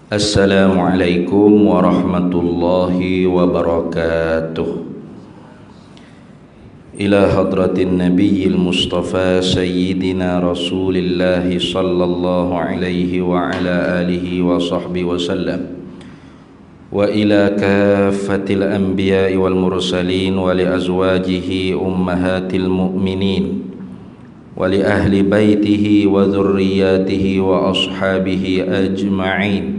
Assalamualaikum warahmatullahi wabarakatuh. Ila hadratin nabiyil mustafa sayyidina rasulillahi sallallahu alaihi wa ala alihi wa sahbihi wa sallam, wa ila kaffatil anbiya'i wal mursalin wa li azwajihi ummahatil mu'minin wa li ahli baitihi wa dhurriyyatihi wa ashabihi ajma'in,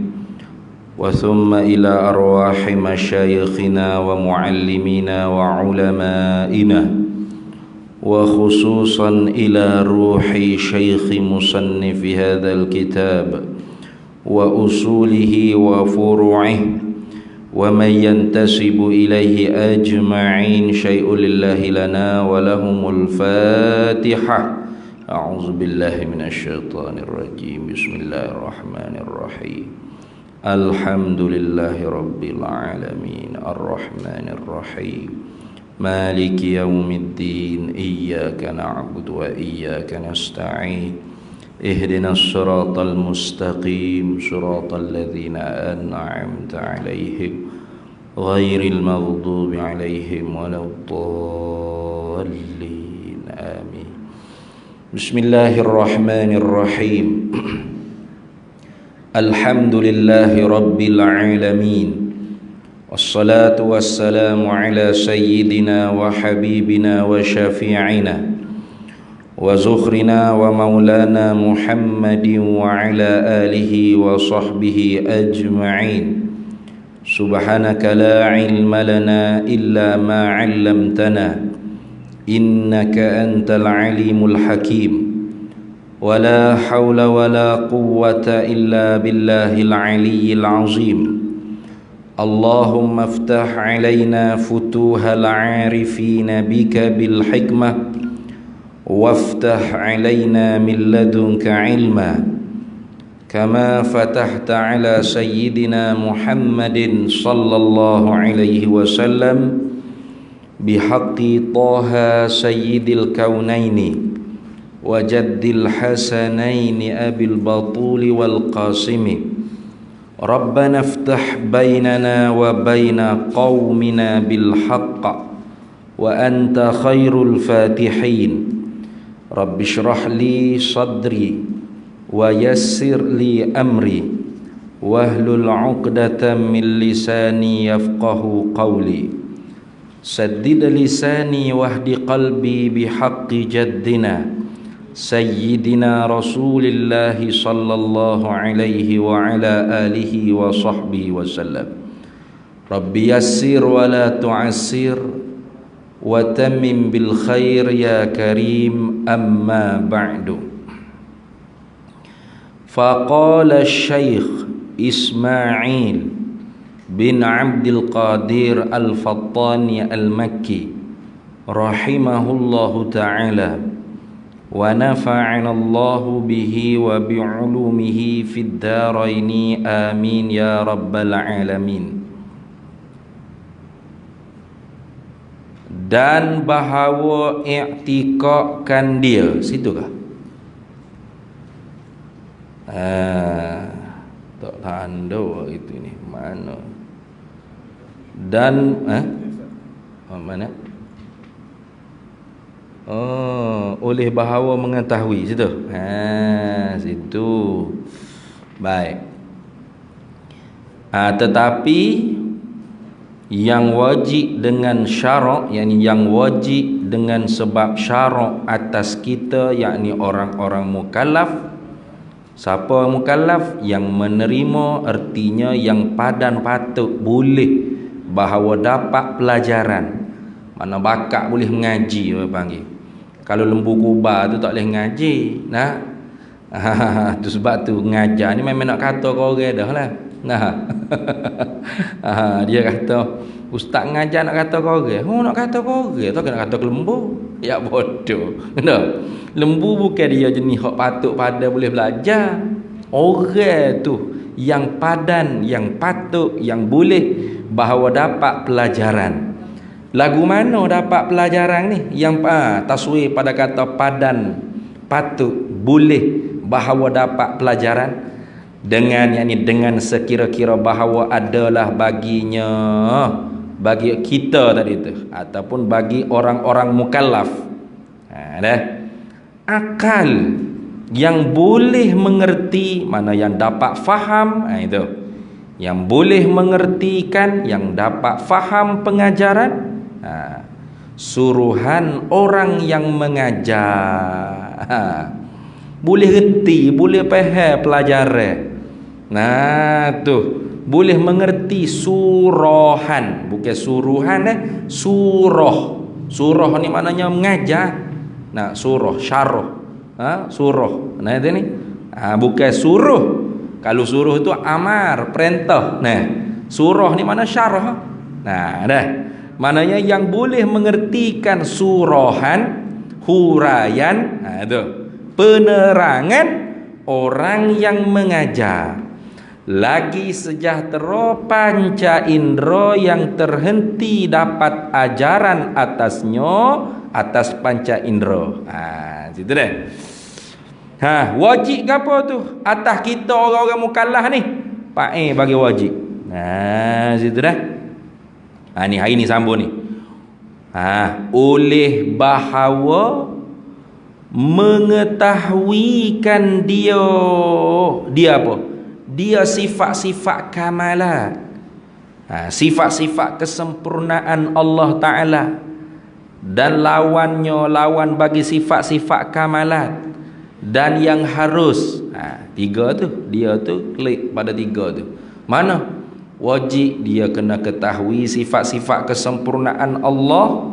wa thumma ila arwahi masyayikhina wa muallimina wa ulama'ina, wa khususan ila ruhi syaikhi musannifi hadzal kitab wa usulihi wa furu'ihi wa man yantasibu ilaihi ajma'in. Syai'un lillahi lana wa lahumul fatihah. A'udzu billahi minasyaitonir rajim. Bismillahirrahmanirrahim. Alhamdulillahi rabbil alamin, arrahmanir rahim, maliki yaumiddin, iyyaka na'budu wa iyyaka nasta'in, ihdinas siratal mustaqim, siratal ladzina an'amta 'alaihim ghairil maghdubi 'alaihim waladdallin. Amin. Bismillahirrahmanirrahim. Alhamdulillahi rabbil alamin, wassalatu wassalamu ala sayyidina wa habibina wa syafi'ina wa zukhrina wa maulana Muhammadin wa ala alihi wa sahbihi ajma'in. Subhanaka la ilma lana illa ma 'allamtana, innaka antal alimul hakim. ولا حول ولا قوة إلا بالله العلي العظيم. اللهم افتح علينا فتوح العارفين بك بالحكمة، وافتح علينا من لدنك علما، كما فتحت على سيدنا محمد صلى الله عليه وسلم بحق طه سيد الكونين وجد الحسنين أبي البطول والقاسم. ربنا افتح بيننا وبين قومنا بالحق وأنت خير الفاتحين. رب اشرح لي صدري ويسر لي أمري واحلل عقدة من لساني يفقه قولي. سدد لساني واهد قلبي بحق جدنا Sayyidina Rasulillahi sallallahu alaihi wa ala alihi wa sahbihi wa sallam. Rabbi yassir wa la tu'assir wa tammim bil khair ya karim, amma ba'du. Faqala Syekh Ismail bin Abdul Qadir Al-Fattani Al-Makki rahimahullahu ta'ala, wa nafa'ana Allahu bihi wa bi'ulumihi fid dharaini, amin ya rabbal alamin. Dan bahawa i'tiqadkan dia, situ kah? Tak tanda itu ni mana? Dan mana? Oleh bahawa mengetahui, situ. Situ. Baik. Tetapi yang wajib dengan syarak, yakni yang wajib dengan sebab syarak atas kita, yakni orang-orang mukallaf. Siapa mukallaf? Yang menerima, artinya yang padan patut, boleh bahawa dapat pelajaran. Mana bakat boleh mengaji, orang panggil. Kalau lembu kubar tu tak boleh mengaji, nah. Tu sebab tu ngajar ni memang nak kata kau orang dah lah. Nah. Dia kata ustaz ngajar nak kata kau orang. Nak kata kau orang, tak nak kata ke lembu. Ya bodoh. Nah. Lembu bukan dia jenis hak patut pada boleh belajar. Orang tu yang padan, yang patut, yang boleh bahawa dapat pelajaran. Lagu mana dapat pelajaran ni? Yang taswir pada kata padan, patut, boleh bahawa dapat pelajaran. dengan yakni dengan sekira-kira bahawa adalah baginya, bagi kita tadi tu ataupun bagi orang-orang mukallaf, dah akal yang boleh mengerti, mana yang dapat faham, itu yang boleh mengertikan, yang dapat faham pengajaran, suruhan orang yang mengajar, boleh reti, boleh faham pelajaran. Tu boleh mengerti suruhan, bukan suruhan, surah ni maknanya mengajar. Surah syarah, suruh. Itu ni bukan suruh. Kalau suruh tu amar, perintah. Surah ni mana syarah. Dah. Maknanya yang boleh mengertikan suruhan, huraian, itu penerangan orang yang mengajar. Lagi sejahtera panca indera yang terhenti dapat ajaran atasnya, atas panca indera. Situ dah. Wajib ke apa tu atas kita orang-orang mukallaf ni? Bagi wajib. Situ dah. Ni hari ni sambung ni. Oleh bahawa mengetahuikan dia apa? Dia sifat-sifat kamalat, sifat-sifat kesempurnaan Allah Ta'ala, dan lawan bagi sifat-sifat kamalat, dan yang harus tiga tu, dia tu klik pada tiga tu. Mana? Wajib dia kena ketahui sifat-sifat kesempurnaan Allah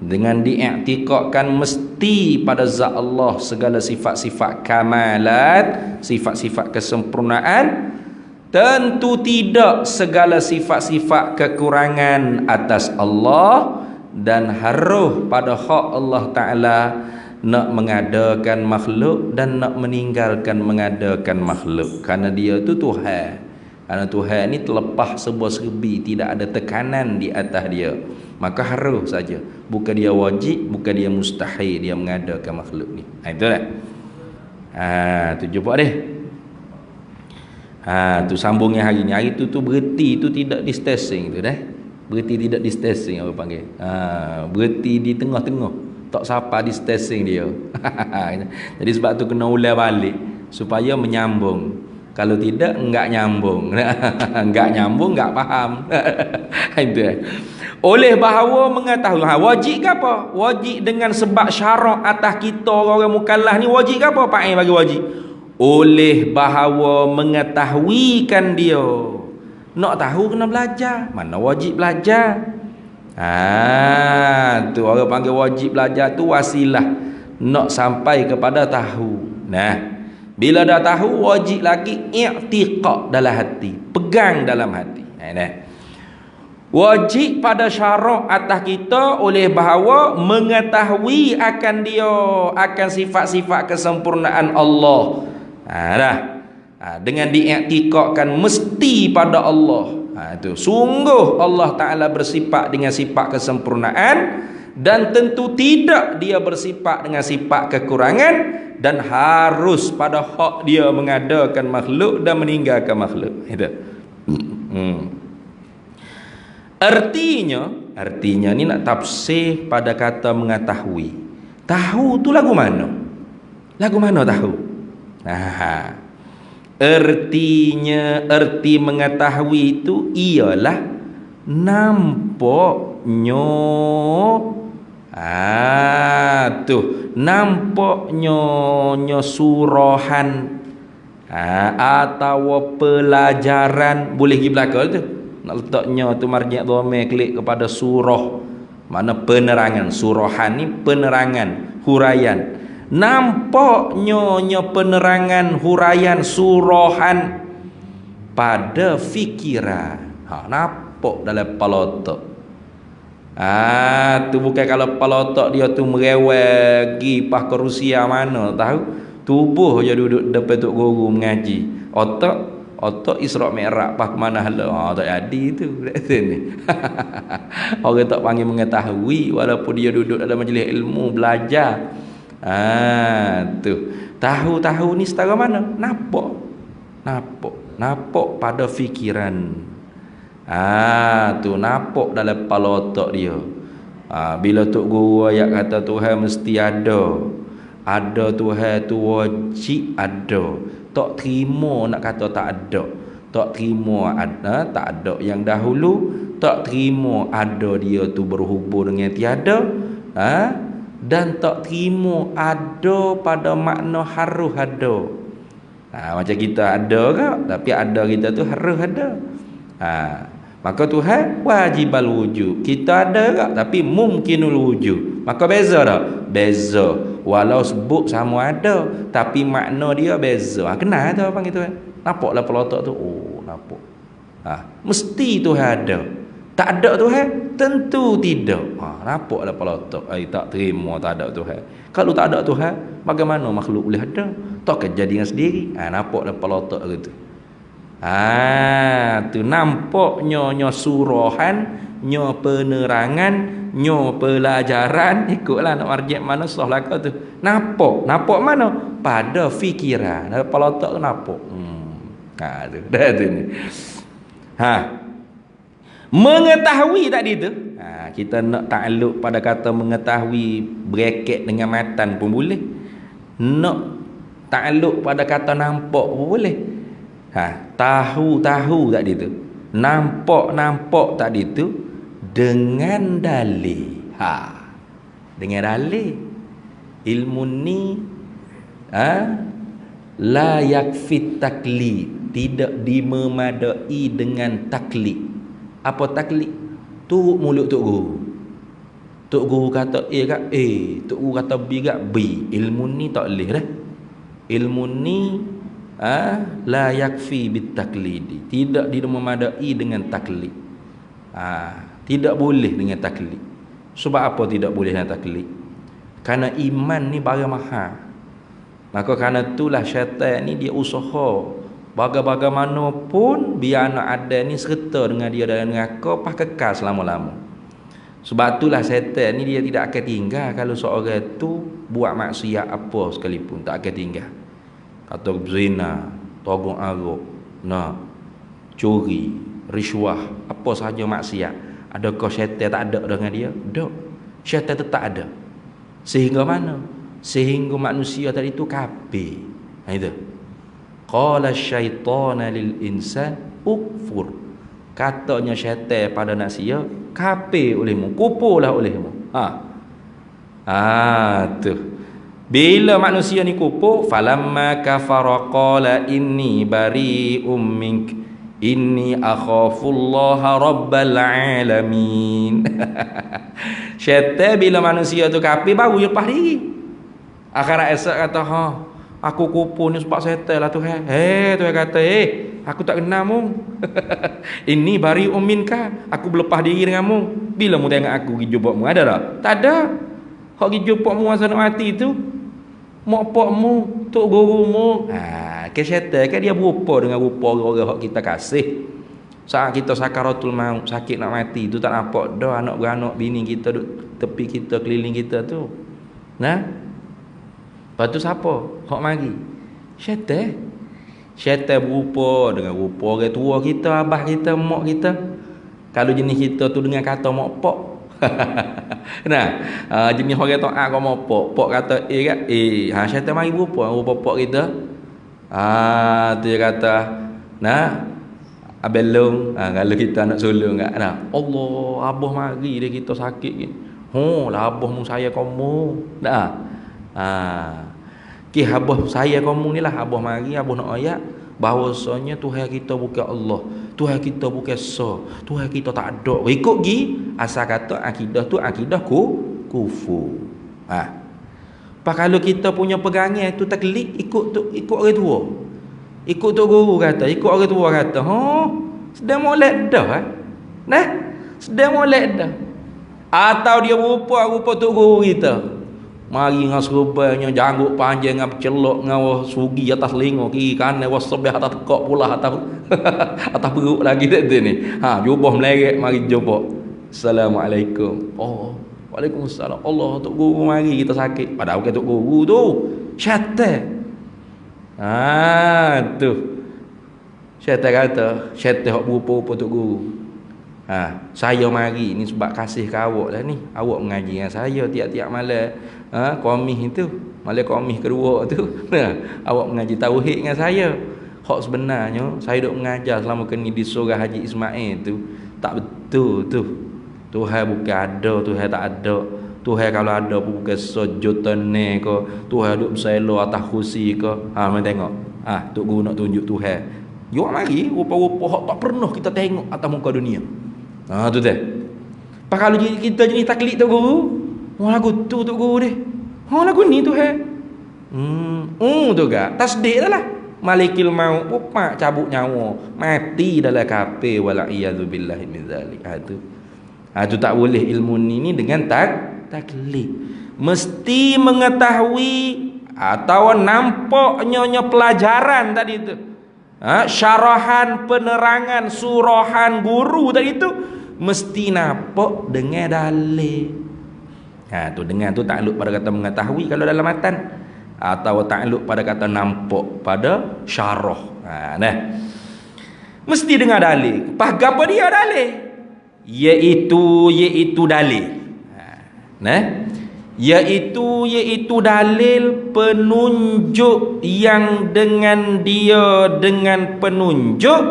dengan diiktikadkan mesti pada zat Allah segala sifat-sifat kamalat, sifat-sifat kesempurnaan. Tentu tidak segala sifat-sifat kekurangan atas Allah, dan harus pada hak Allah Ta'ala nak mengadakan makhluk dan nak meninggalkan mengadakan makhluk, kerana dia tu Tuhan. Kerana Tuhan ni terlepas sebuah serbi, tidak ada tekanan di atas dia, maka harus saja. Bukan dia wajib, bukan dia mustahil dia mengadakan makhluk ni. Itu lah. Tu jumpa deh. Tu sambungnya hari ni. Hari tu berhenti tu tidak di stasiun tu dah. Berhenti tidak di stasiun orang panggil. Berhenti di tengah-tengah. Tak siapa di stasiun dia. Jadi sebab tu kena ulang balik supaya menyambung. Kalau tidak, enggak nyambung. Enggak nyambung, enggak faham. Itu. Oleh bahawa mengetahui, wajib ke apa? Wajib dengan sebab syarak atas kita orang mukallaf ni, wajib ke apa? Bagi wajib. Oleh bahawa mengetahuikan dia. Nak tahu kena belajar. Mana wajib belajar? Tu orang panggil wajib belajar tu wasilah nak sampai kepada tahu. Bila dah tahu, wajib lagi i'tiqad dalam hati, pegang dalam hati. Wajib pada syarak atas kita oleh bahawa mengetahui akan dia, akan sifat-sifat kesempurnaan Allah. Dengan diiktikadkan mesti pada Allah. Itu sungguh Allah Ta'ala bersifat dengan sifat kesempurnaan, dan tentu tidak dia bersifat dengan sifat kekurangan, dan harus pada hak dia mengadakan makhluk dan meninggalkan makhluk. Itu. Artinya ni nak tafsir pada kata mengetahui. Tahu tu lagu mana? Lagu mana tahu? Erti mengetahui itu ialah nampaknya. Nampaknya surahan atau pelajaran. Boleh pergi belakang tu. Nak letaknya tu marji' dhamir klik kepada surah. Mana penerangan. Surahan ni penerangan, huraian. Nampaknya penerangan, huraian, surahan pada fikiran. Nampak dalam kepala otak. Tu bukan kalau kepala otak dia tu merewel pergi pas ke Rusia mana tahu. Tubuh je duduk depan tok guru mengaji. Otak Isra' Mi'raj pas ke mana hala. Tak jadi tu. Orang tak panggil mengetahui walaupun dia duduk dalam majlis ilmu belajar. Tu. Tahu ni setara mana? Nampak. Nampak pada fikiran. Tu nampak dalam kepala otak dia. Bila Tok Guru ayat kata Tuhan mesti ada. Ada Tuhan tu wajib ada. Tak terima nak kata tak ada. Tak terima ada, tak ada yang dahulu. Tak terima ada dia tu berhubung dengan tiada. Dan tak terima ada pada makna harus ada. Macam kita ada ke? Tapi ada kita tu harus ada. Maka Tuhan wajibal wujud. Kita ada ke? Tapi mungkinul wujud. Maka beza tak? Beza. Walau sebut sama ada, tapi makna dia beza. Kenal tu apa gitu kan? Nampaklah pelotok tu. Oh, nampak. Mesti Tuhan ada. Tak ada Tuhan? Tentu tidak. Nampaklah pelotok. Tak terima tak ada Tuhan. Kalau tak ada Tuhan, bagaimana makhluk boleh ada? Tak kejadian sendiri. Nampaklah pelotok gitu. Tu nampaknya surahan, penerangan, pelajaran. Ikutlah nak marjek mana sah laka tu. Nampak mana? Pada fikiran. Kepala otak tu nampak. Tu dah tu ni. Mengetahui tadi tu. Kita nak takluk pada kata mengetahui bracket dengan matan pun boleh. Nak takluk pada kata nampak pun boleh. Tahu tadi tu. Nampak tadi tu dengan dalil. Dengan dalil. Ilmu ni la yakfi taklid, tidak dimemadai dengan taklid. Apa taklid? Turut mulut Tok Guru. Tok Guru kata A kat A, Tok Guru kata B kat B. Ilmu ni tak boleh dah. Ilmu ni la yakfi bit taklidi, tidak dimemadai dengan taklid. Tidak boleh dengan taklid. Sebab apa tidak boleh dengan taklid? Karena iman ni barang mahal. Maka kerana itulah syaitan ni dia usaha bagaimana-pun biar anak Adam ni serta dengan dia dalam neraka pas kekal selama-lama. Sebab itulah syaitan ni dia tidak akan tinggal kalau seorang tu buat maksiat apa sekalipun, tak akan tinggal. Kata zina, togong arok, curi, riswah, apa sahaja maksiat. Adakah syaitan tak ada dengan dia? Tak. Syaitan tetap ada. Sehingga mana? Sehingga manusia tadi itu kafir. Itu. Qala syaitana lil insan ukfur. Katanya syaitan pada manusia, kafir olehmu, kufurlah olehmu. Tu. Bila manusia ni kufur, falamma kafara qala inni bari'um mink inni akhafullaha rabbal alamin. Syaitan bila manusia tu kafir baru dia lepas diri. Akhirat esok kata, aku kufur ni sebab syaitan lah Tuhan. Tuhan kata, aku tak kenal mu. Ini bari'um minka, aku berlepas diri dengan mu. Bila mu tengok aku pergi jumpa mu, ada tak? Tak ada. Hak pergi jumpa mu masa nak mati tu, mak pak mu, tok guru mu. Ke syaitan kan dia berupa dengan rupa orang-orang hak kita kasih. Saat kita sakaratul maut, sakit nak mati tu tak nampak dah anak beranak bini kita duk tepi kita, keliling kita tu. Lepas tu siapa? Hak mari. Syaitan. Syaitan berupa dengan rupa orang tua kita, abah kita, mak kita. Kalau jenis kita tu dengan kata mak pak. Jenis orang taat kau mak pak. Pak kata kat syaitan mari berupa pak kita. Tu dia kata, abelong, kalau kita nak sulung kat Allah, abah mari dia kita sakit gini. Lah abah mu saya kamu. Abah saya kamu ni lah, abah mari, abah nak ayat bahawasanya Tuhan kita bukan Allah, Tuhan kita bukan Tuhan kita tak ada. Ikut gi asal kata akidah tu akidah kufur. Pak kalau kita punya pegangan tu taklid, ikut orang tua. Ikut tok guru kata, ikut orang tua kata, sedang molek dah. Sedang molek dah. Atau dia rupa tok guru kita. Mari dengan serubanya, janggut panjang dengan celok dengan sugi atas lingo, kiri kanan, wasabih atas tekak pula atas atas perut lagi tu ni. Jubah meleret, mari jumpa. Assalamualaikum. Waalaikumsalam. Allah, tok guru mari kita sakit. Padahal bukan tok guru tu, syaitan. Tu. Syaitan kata, syaitan hok berupa-rupa tok guru. Saya mari ni sebab kasih ke awak lah ni. Awak mengaji dengan saya tiap-tiap malam. Qamis itu, malam Qamis kedua tu. Awak mengaji tauhid dengan saya. Hak sebenarnya saya duk mengajar selama ni di surah Haji Ismail tu tak betul tu. Tuhan bukan ada, Tuhan tak ada. Tuhan kalau ada pun bukan sejutane ke. Tuhan duk bersela atas kursi ke. Mari tengok. Tok guru nak tunjuk Tuhan. Yo mari rupa-rupa hak tak pernah kita tengok atas muka dunia. Tu dah. Pak kalau kita jenis taklid tu guru. Lagu tu tok guru dia. Lagu ni Tuhan. Tu gak. Tasdik dah lah. Malikil maut pupak cabut nyawa, mati dalam kafir wala iyadu billahi min zalik. Tu tak boleh ilmu ni dengan taklid. Mesti mengetahui atau nampaknya pelajaran tadi tu. Syarahan, penerangan, surahan guru tadi tu mesti nampak dengan dalil. Tu dengan tu takluk pada kata mengetahui kalau dalam matan, atau takluk pada kata nampak pada syarah. Mesti dengar dalil. Pas gapo dia dalil? Iaitu dalil. Iaitu dalil penunjuk yang dengan penunjuk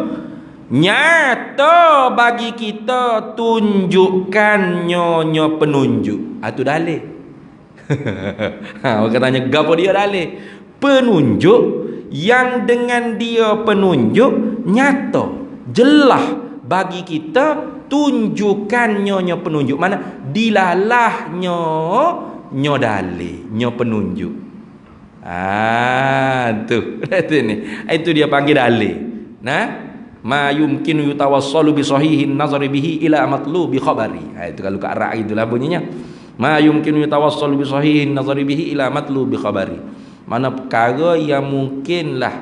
nyata bagi kita tunjukkan nyonya penunjuk. Itu dalil. Orang katanya gapo dia dalil? Penunjuk yang dengan dia penunjuk nyata jelas bagi kita tunjukkan nyonya penunjuk. Mana dilalahnya nyo dalil, nyo penunjuk. Tu ni. Itu dia panggil dalil. Ma yumkinu yutawassalu bi sahihin nazari bihi ila matlubi khabari. Itu kalau ke arah itulah bunyinya. Ma yumkinu yutawassalu bi sahihin nazari bihi ila matlubi khabari. Mana perkara yang mungkinlah,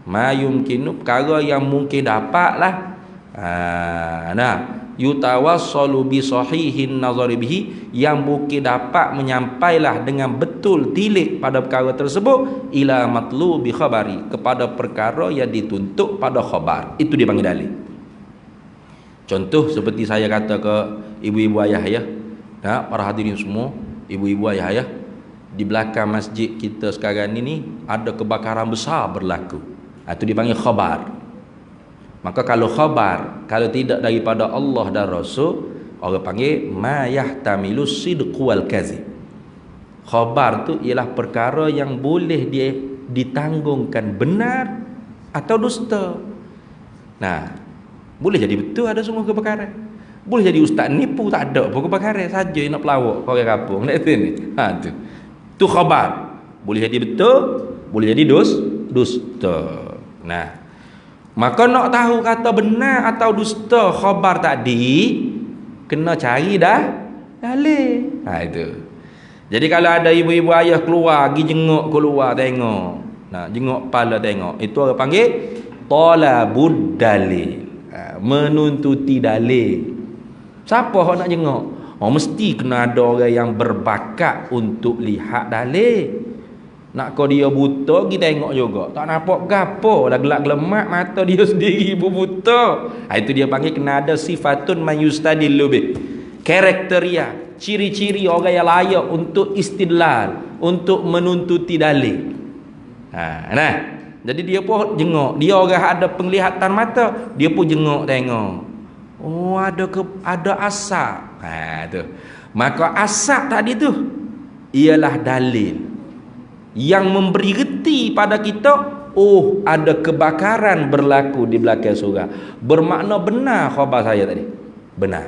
ma yumkinu perkara yang mungkin dapatlah. Yutawassalu bi sahihin nazari bihi, yang mungkin dapat menyampailah dengan betul tilik pada perkara tersebut ila matlubi khabari, kepada perkara yang dituntut pada khabar. Itu dia panggil dalil. Contoh seperti saya kata ke ibu-ibu ayah ya. Para hadirin semua, ibu-ibu ayah ya, di belakang masjid kita sekarang ini ada kebakaran besar berlaku. Itu dipanggil khabar. Maka kalau khabar, kalau tidak daripada Allah dan Rasul, orang panggil ma yahtamilu sidq wal kazib. Khabar tu ialah perkara yang boleh dia ditanggungkan benar atau dusta. Boleh jadi betul ada semua kebakaran. Boleh jadi ustaz nipu, tak ada pun kebakaran, saja nak pelawak ke orang kampung. Tu. Tu khabar. Boleh jadi betul, boleh jadi dusta. Maka nak tahu kata benar atau dusta khabar tadi, kena cari dah dalil. Itu. Jadi kalau ada ibu-ibu ayah keluar, pergi jenguk keluar tengok. Jenguk kepala tengok. Itu orang panggil talabud dalil. Menuntuti dalil. Siapa yang nak jenguk? Mesti kena ada orang yang berbakat untuk lihat dalil. Nak kau dia buta, kita tengok juga. Tak nampak gapo, dah gelap gelemak mata dia sendiri pun buta. Itu dia panggil kena ada sifatun mayustadillu bih. Karakteria, ciri-ciri orang yang layak untuk istidlal, untuk menuntuti dalil. Jadi dia pun jenguk. Dia orang ada penglihatan mata, dia pun jenguk tengok. Ada asap. Tu. Maka asap tadi tu ialah dalil yang memberi reti pada kita, ada kebakaran berlaku di belakang surga. Bermakna benar khabar saya tadi. Benar.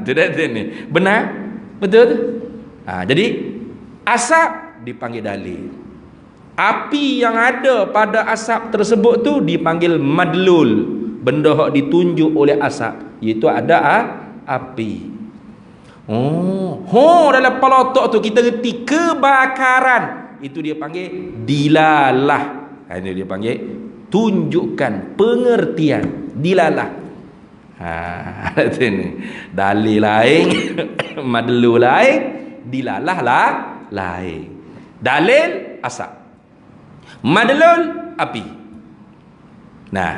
Tu dah ni. Benar? Betul tu? Jadi asap dipanggil dalil. Api yang ada pada asap tersebut tu dipanggil madlul. Benda yang ditunjuk oleh asap, iaitu ada api. Dalam palotok tu kita reti kebakaran. Itu dia panggil dilalah. Ini dia panggil tunjukkan, pengertian, dilalah. Dalil lain, madlu lain, dilalah lain. Dalil asap, madlul api. Nah,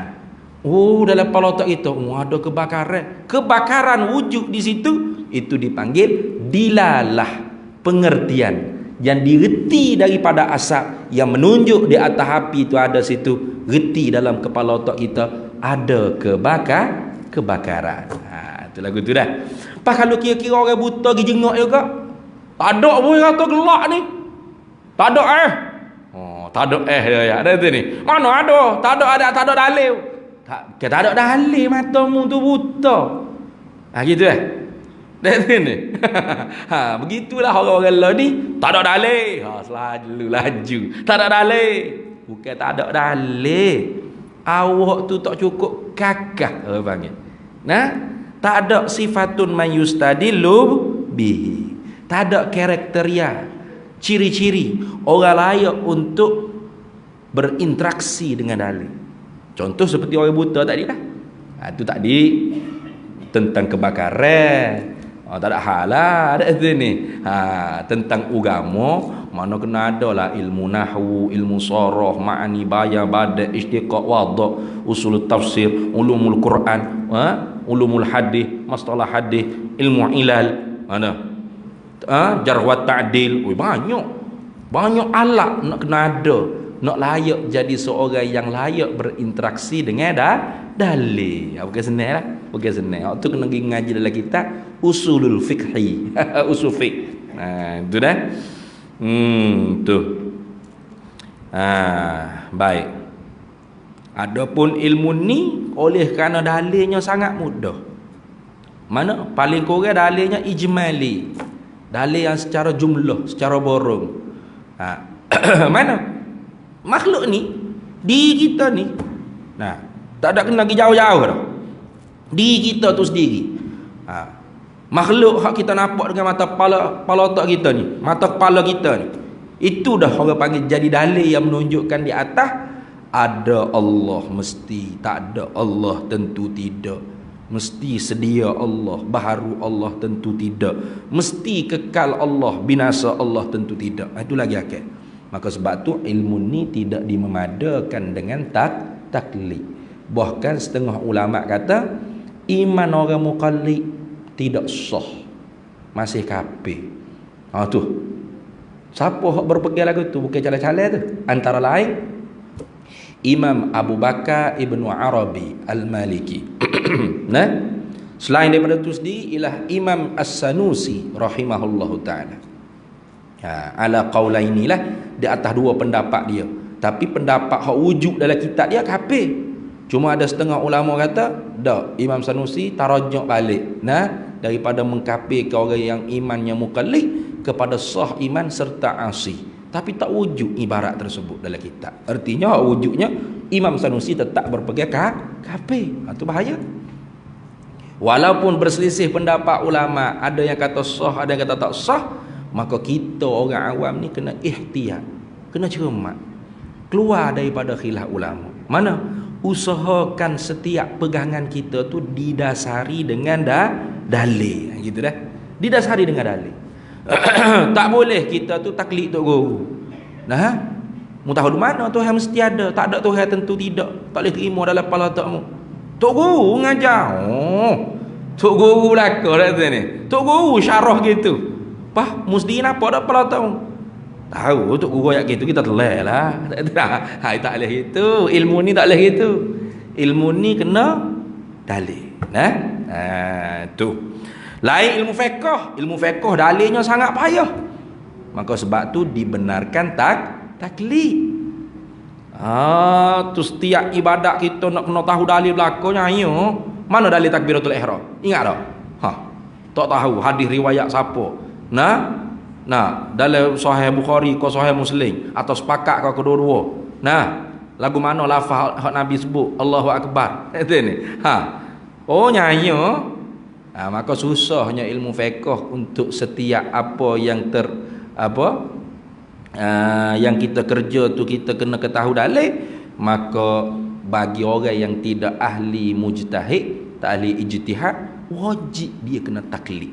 dalam kepala otak kita ada kebakaran. Kebakaran wujud di situ, itu dipanggil dilalah, pengertian yang direti daripada asap yang menunjuk di atas api itu ada situ. Reti dalam kepala otak kita ada kebakaran. Itu lagu tu dah. Pas kalau kira-kira orang buta pergi jenguk juga, tak ada pun kata gelak ni. Tak ada tak ada dia ya. Ada tu ni. Mana ada? Tak ada dalil. Tak ada dalil matamu tu buta. Gitu dah tu ni. Begitulah orang-orang lain ni, tak ada dalil. Selalu laju. Tak ada dalil. Bukan tak ada dalil. Awak tu tak cukup kakah orang panggil. Nah, tak ada sifatun mayustadilu bihi. Tak ada karakteria, ciri-ciri orang layak untuk berinteraksi dengan dalil. Contoh seperti orang buta tadi lah. Itu tadi tentang kebakaran. Tak ada hal lah ada ni. Tentang agama, mana kena ada lah ilmu nahwu, ilmu sarah, ma'ani, bayan, bada, istiqaq, wadha, usul tafsir, ulumul Quran, ulumul hadis, masalah hadis, ilmu ilal, mana? Jarh wa ta'dil. Banyak alat nak kena ada, nak layak jadi seorang yang layak berinteraksi dengan dalil. Bukan senang lah. Bukan senang. Waktu kena pergi ngaji dalam kitab usulul fiqhi. Usul fiqh. Itu dah. Tu. Baik. Adapun ilmu ni oleh kerana dalilnya sangat mudah. Mana paling kurang dalilnya ijmali. Dalil yang secara jumlah, secara borong. Mana makhluk ni, diri kita ni, tak ada kena pergi jauh-jauh dah. Diri kita tu sendiri. Makhluk hak kita nampak dengan mata kepala otak kita ni, mata kepala kita ni, itu dah orang panggil jadi dalil yang menunjukkan di atas ada Allah mesti, tak ada Allah tentu tidak. Mesti sedia Allah, baharu Allah tentu tidak. Mesti kekal Allah, binasa Allah tentu tidak. Itu lagi akal. Maka sebab tu ilmu ni tidak dimemadakan dengan taklid. Bahkan setengah ulama kata iman orang muqallid tidak sah, masih kafir. Tu siapa hak berpegang lagu tu? Bukan calon-calon tu. Antara lain Imam Abu Bakar Ibnu Arabi Al-Maliki. Nah, selain daripada itu sendiri ialah Imam As-Sanusi rahimahullahu taala. Ala qaulaini lah, di atas dua pendapat dia. Tapi pendapat hak wujud dalam kitab dia kafir. Cuma ada setengah ulama kata, dak, Imam Sanusi tarajuk balik. Daripada mengkafirkan orang yang imannya muqallid kepada sah iman serta asih. Tapi tak wujud ibarat tersebut dalam kitab. Artinya wujudnya Imam Sanusi tetap berpegang kafir. Itu bahaya. Walaupun berselisih pendapat ulama, ada yang kata sah, ada yang kata tak sah, maka kita orang awam ni kena ihtiyat, kena cermat, keluar daripada khilaf ulama. Mana? Usahakan setiap pegangan kita tu didasari dengan dalil. Gitu dah. Didasari dengan dalil. Tak boleh kita tu taklid tok guru. Mu tahu di mana Tuhan mesti ada, tak ada Tuhan tentu tidak. Tak boleh terima dalam kepala otakmu. Tok guru ngajar. Tok guru belaka dah tu ni. Tok guru syarah gitu. Mesti nampak dak kepala otakmu. Tahu tok guru ayat gitu kita telah lah. Tak boleh gitu. Ilmu ni tak boleh gitu. Ilmu ni kena dalil. Tu. Lain ilmu fiqh. Ilmu fiqh dalilnya sangat payah. Maka sebab tu dibenarkan taklid. Tu setiap ibadat kita nak kena tahu dalil belakangnya. Mana dalil takbiratul ihram? Ingat tak? Tak tahu hadis riwayat siapa. Dalam Sahih Bukhari ke Sahih Muslim atau sepakat ke kedua-dua. Lagu mana lafaz hak Nabi sebut Allahu Akbar. Itu ni. Nyanyi. Maka susahnya ilmu fiqh untuk setiap apa yang yang kita kerja tu kita kena ketahui dalil. Maka bagi orang yang tidak ahli mujtahid, tak ahli ijtihad, wajib dia kena taklid.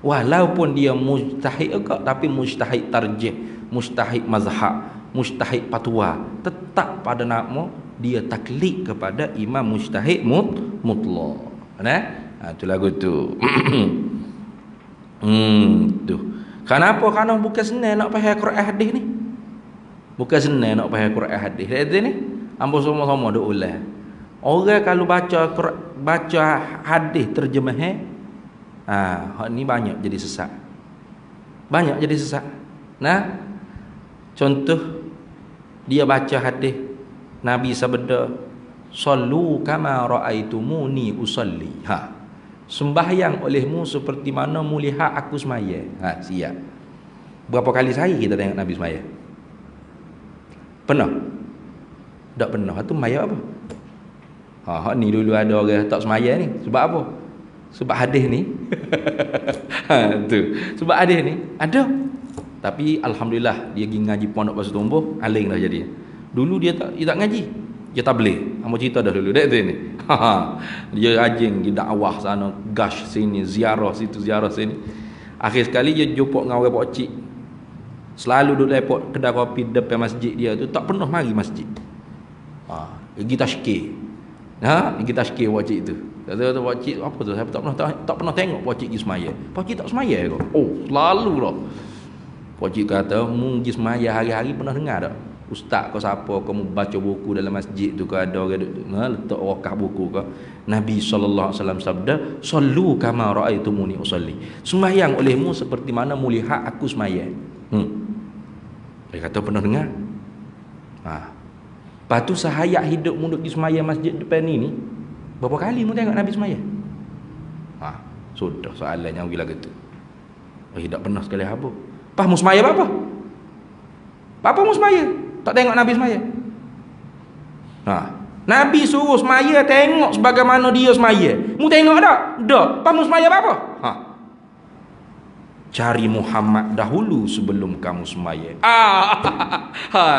Walaupun dia mujtahid juga, tapi mujtahid tarjih, mujtahid mazhab, mujtahid fatwa, tetap pada nama dia taklid kepada imam mujtahid mutlak. Tu lagu tu. Tu. Kenapa? Karena bukan senang nak faham Quran hadis ni. Bukan senang nak faham Quran hadis. Hadis ni ambo sama-sama duk ulang. Orang kalau baca hadis terjemahan, hak ni banyak jadi sesat. Banyak jadi sesat. Contoh dia baca hadis Nabi sabda, "Sallu kama raaitumuni usalli." Sembahyang olehmu seperti mana mu lihat aku semaya. Siap. Berapa kali sehari kita tengok Nabi semaya? Pernah? Tak pernah. Itu semaya apa? Ni dulu ada orang tak semaya ni. Sebab apa? Sebab hadis ni. Tu. Sebab hadis ni ada. Tapi alhamdulillah dia pergi ngaji pondok Pasir Tumbuh, aling dah jadi. Dulu dia tak ngaji. Dia tak boleh. Hamba cerita dah dulu dek tu ni. Dia rajin pergi dakwah sana, gash sini, ziarah situ, ziarah sini. Akhir sekali dia jumpa dengan orang pak cik. Selalu duduk lepot kedai kopi depan masjid dia tu, tak pernah mari masjid. Pergi tashkir. Pergi tashkir pak cik tu. Kata pak cik, apa tu? Saya tak pernah tengok pak cik pergi semaya. Pak cik tak semaya ke? Selalu lah. Pak cik kata, mu pergi semaya hari-hari pernah dengar tak? Ustaz kau siapa, kamu baca buku dalam masjid tu, kau ada orang letak wakaf buku kau. Nabi SAW sabda, "Sallu kama raaitumuni usalli." Sembahyang olehmu seperti mana mu lihat aku sembahyang. Dia kata pernah dengar. Lepas tu sehayat hidup mu duduk di sembahyang masjid depan ni, berapa kali mu tengok Nabi sembahyang? Sudah soalan yang gila gitu. Tak pernah sekali habis. Pas mu sembahyang apa? Apa mu sembahyang? Tak tengok Nabi semaya. Nabi suruh semaya, tengok sebagaimana dia semaya. Mu tengok tak? Tak. Pas mu semaya apa? Cari Muhammad dahulu sebelum kamu semaya.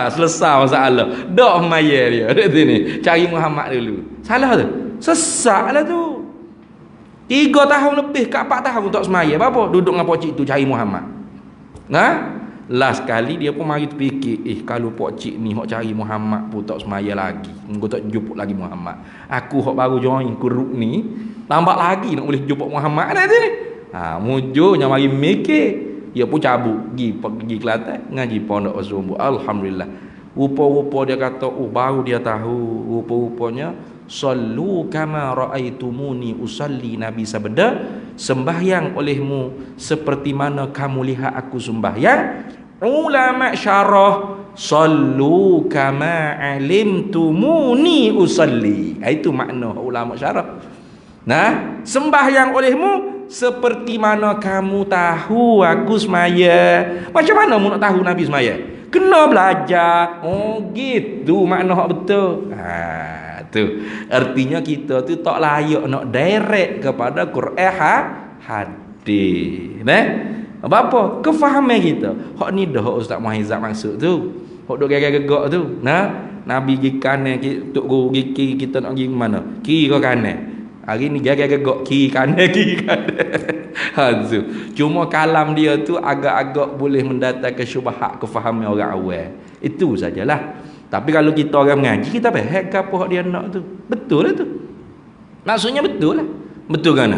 Selesai masalah. Tak semaya dia. Dekat sini. Cari Muhammad dulu. Salah tu? Sesatlah tu. 3 tahun lebih ke 4 tahun tak semaya. Apa? Duduk dengan pocik tu cari Muhammad. Last kali dia pun mari terfikir, kalau pak cik ni hok cari Muhammad pun tak semaya lagi. Engko tak jumpa lagi Muhammad. Aku hok baru join grup ni, tambah lagi nak boleh jumpa Muhammad ada sini. Mujurnya mari mikir. Dia pun cabut pergi Kelantan ngaji pondok Pasir. Alhamdulillah. Rupa-rupa dia kata, baru dia tahu rupa-rupanya sallu kama raaitumuni usalli. Nabi sabda, sembahyang olehmu seperti mana kamu lihat aku sembahyang. Ulama syarah, sallu kama alimtumuni usalli. Itu makna ulama syarah. Sembahyang olehmu seperti mana kamu tahu aku semaya. Macam mana mu nak tahu Nabi semaya? Kena belajar. Gitu makna hak betul. Tu artinya kita tu tak layak nak direct kepada Quran hadis. Apa? Kefahaman kita. Hak ni dah Ustaz Muhaizat maksud tu. Hak duk gagak-gagak tu. Nabi pergi kanan, tok guru pergi kiri, kita nak pergi mana? Kiri ke kanan? Hari ni gagak-gagak kiri kanan. Cuma kalam dia tu agak-agak boleh mendatangkan syubhat kefahaman orang awam. Itu sajalah. Tapi kalau kita orang mengaji, kita faham apa hak dia nak tu. Betul lah tu. Maksudnya betul lah. Betul kan?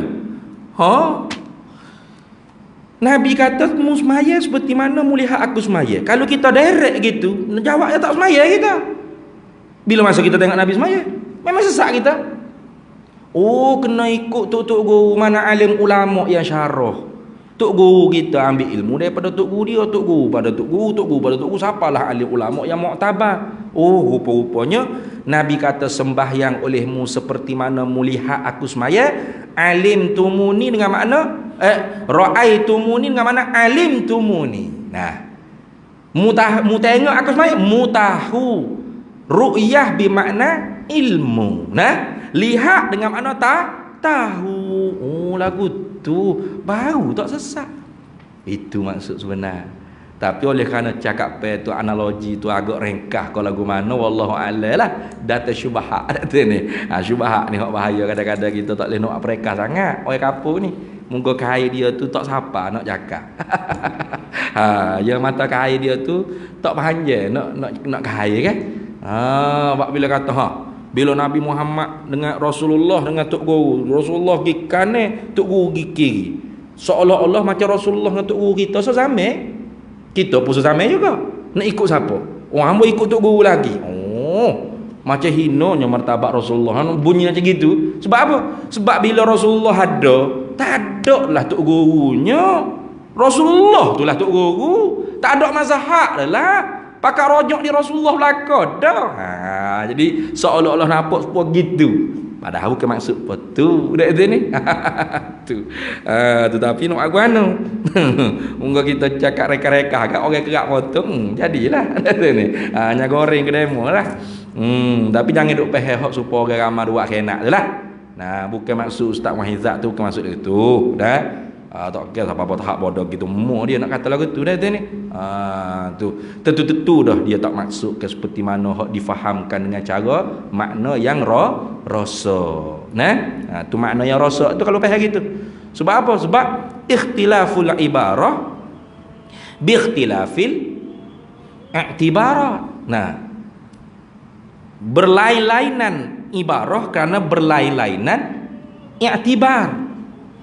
Nabi kata mu semaya seperti mana mu lihat aku semaya. Kalau kita direct gitu, jawabnya tak semaya kita. Bila masa kita tengok Nabi semaya, memang sesak kita. Kena ikut tok guru mana alim ulama yang syarah. Tok guru kita ambil ilmu daripada tok guru dia, tok guru pada tok guru pada tok guru, siapalah alim ulama yang muktabar. Rupa-rupanya Nabi kata sembahyang olehmu seperti mana mu lihat aku semaya. Alim tumuni dengan makna ra'aitumuni dengan makna alim tumuni. Mu tengok aku semaya, mu tahu. Ru'yah bermakna ilmu. Lihat dengan makna tahu. Lagu tu baru tak sesat. Itu maksud sebenar. Tapi oleh kerana cakap tu analogi tu agak ringkas kalau lagu mana wallahu a'lam lah. Data syubhat data ni. Syubhat ni hak bahaya, kadang-kadang kita tak boleh nak mereka sangat. Orang kampung ni muka kai dia tu tak siapa nak cakap. Yang mata kai dia tu tak panjang nak kai kan. Wak bila kata bila Nabi Muhammad dengan Rasulullah dengan tok guru, Rasulullah gi kanan, tok guru gi kiri. Seolah-olah macam Rasulullah dengan tok guru kita sesama. Kita pun sesama juga. Nak ikut siapa? Orang hamba ikut tok guru lagi. Macam hinanya martabat Rasulullah. Bunyi macam gitu. Sebab apa? Sebab bila Rasulullah ada, tak ada lah tok gurunya. Rasulullah tu lah tok guru. Tak ada mazhab lah. Pakai rojok di Rasulullah belaka dah. Jadi seolah-olah nampak sepuluh gitu. Padahal bukan maksud apa tu. Udah itu ni. Tu. Tetapi nak aku anu. Mungkin kita cakap reka-reka kat orang kerak potong. Jadilah. Ni. Hanya goreng ke demo lah. Tapi jangan duk peheh supaya orang ramai buat kena tu lah. Nah, bukan maksud Ustaz Wahizat tu, bukan maksud itu. Dah. Tak kira apa-apa tahap bodoh gitu. Mu dia nak kata lagu tu dah ni. Tu tentu-tentu dah dia tak maksud ke seperti mana hak difahamkan dengan cara makna yang rasa. Nah, tu makna yang rasa tu kalau faham gitu. Sebab apa? Sebab ikhtilaful ibarah bi ikhtilafil i'tibarat. Nah, berlain-lainan ibarah kerana berlain-lainan i'tibar.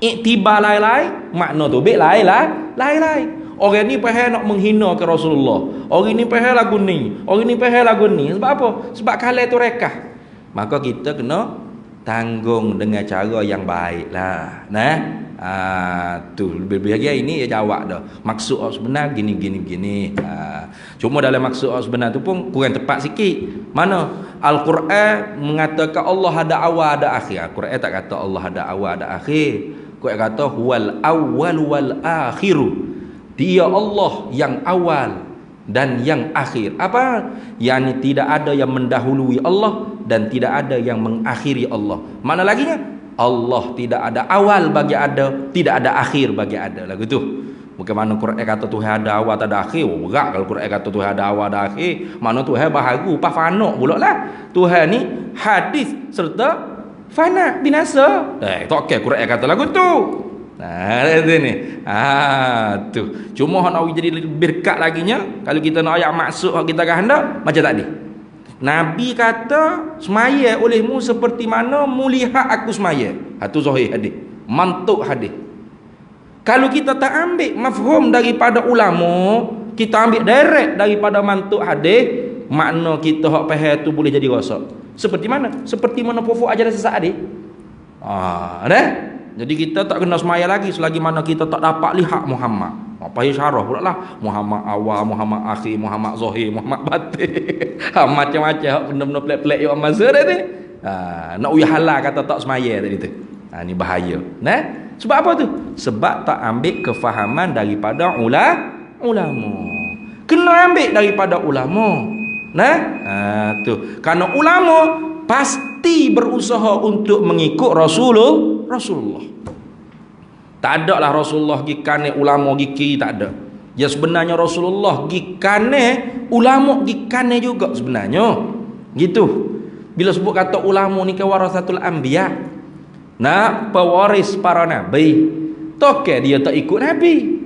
Iktibar lain-lain, makna tu baik lain-lain. Orang ni pahal nak menghina ke Rasulullah. Orang ni pahal lagu ni. Orang ni pahal lagu ni. Sebab apa? Sebab kalau tu rekah. Maka kita kena tanggung dengan cara yang baik lah. Nah, tu lebih-lebih lagi ini dia jawab dah. Maksud sebenar gini. Cuma dalam maksud sebenar tu pun kurang tepat sikit. Mana? Al-Quran mengatakan Allah ada awal ada akhir. Al-Quran tak kata Allah ada awal ada akhir. Quran kata huwal awwal wal akhiru. Dia Allah yang awal dan yang akhir. Apa? Yani tidak ada yang mendahului Allah dan tidak ada yang mengakhiri Allah. Mana laginya? Allah tidak ada awal bagi ada, tidak ada akhir bagi ada. Lagu tu. Bukan mana Quran kata Tuhan ada awal tak ada akhir. Berat kalau Quran kata Tuhan ada awal ada akhir. Mana Tuhan baharu pas fana pula lah. Tuhan ni hadis serta fana binasa. Tak okey Quran kata lagu tu. Nah, itu ni. Tu. Cuma nak jadi lebih dekat laginya kalau kita nak ayat maksud kita kehendak macam tadi. Nabi kata semaya olehmu seperti mana mu lihat aku semaya. Itu zahir hadis. Mantuk hadis. Kalau kita tak ambil mafhum daripada ulama, kita ambil direct daripada mantuk hadis, makna kita hak faham tu boleh jadi rosak. Seperti mana? Seperti mana pokok ajaran sesat hadis. Dah. Jadi kita tak kena semaya lagi selagi mana kita tak dapat lihat Muhammad. Apa yang syarah pula lah. Muhammad awal, Muhammad akhir, Muhammad zahir, Muhammad batin. Macam-macam benda-benda pelik-pelik yang masa dah ni. Nak uyah halal kata tak semaya tadi tu. Ni bahaya. Nah, sebab apa tu? Sebab tak ambil kefahaman daripada ulama. Kena ambil daripada ulama. Nah, tu. Kerana ulama pasti berusaha untuk mengikut Rasulullah. Tak ada lah Rasulullah gi kanan ulama gi kiri, tak ada. Ya sebenarnya Rasulullah gi kanan, ulama gi kanan juga sebenarnya. Gitu. Bila sebut kata ulama ni ke warasatul anbiya. Nah, pewaris para nabi. Toke dia tak ikut nabi.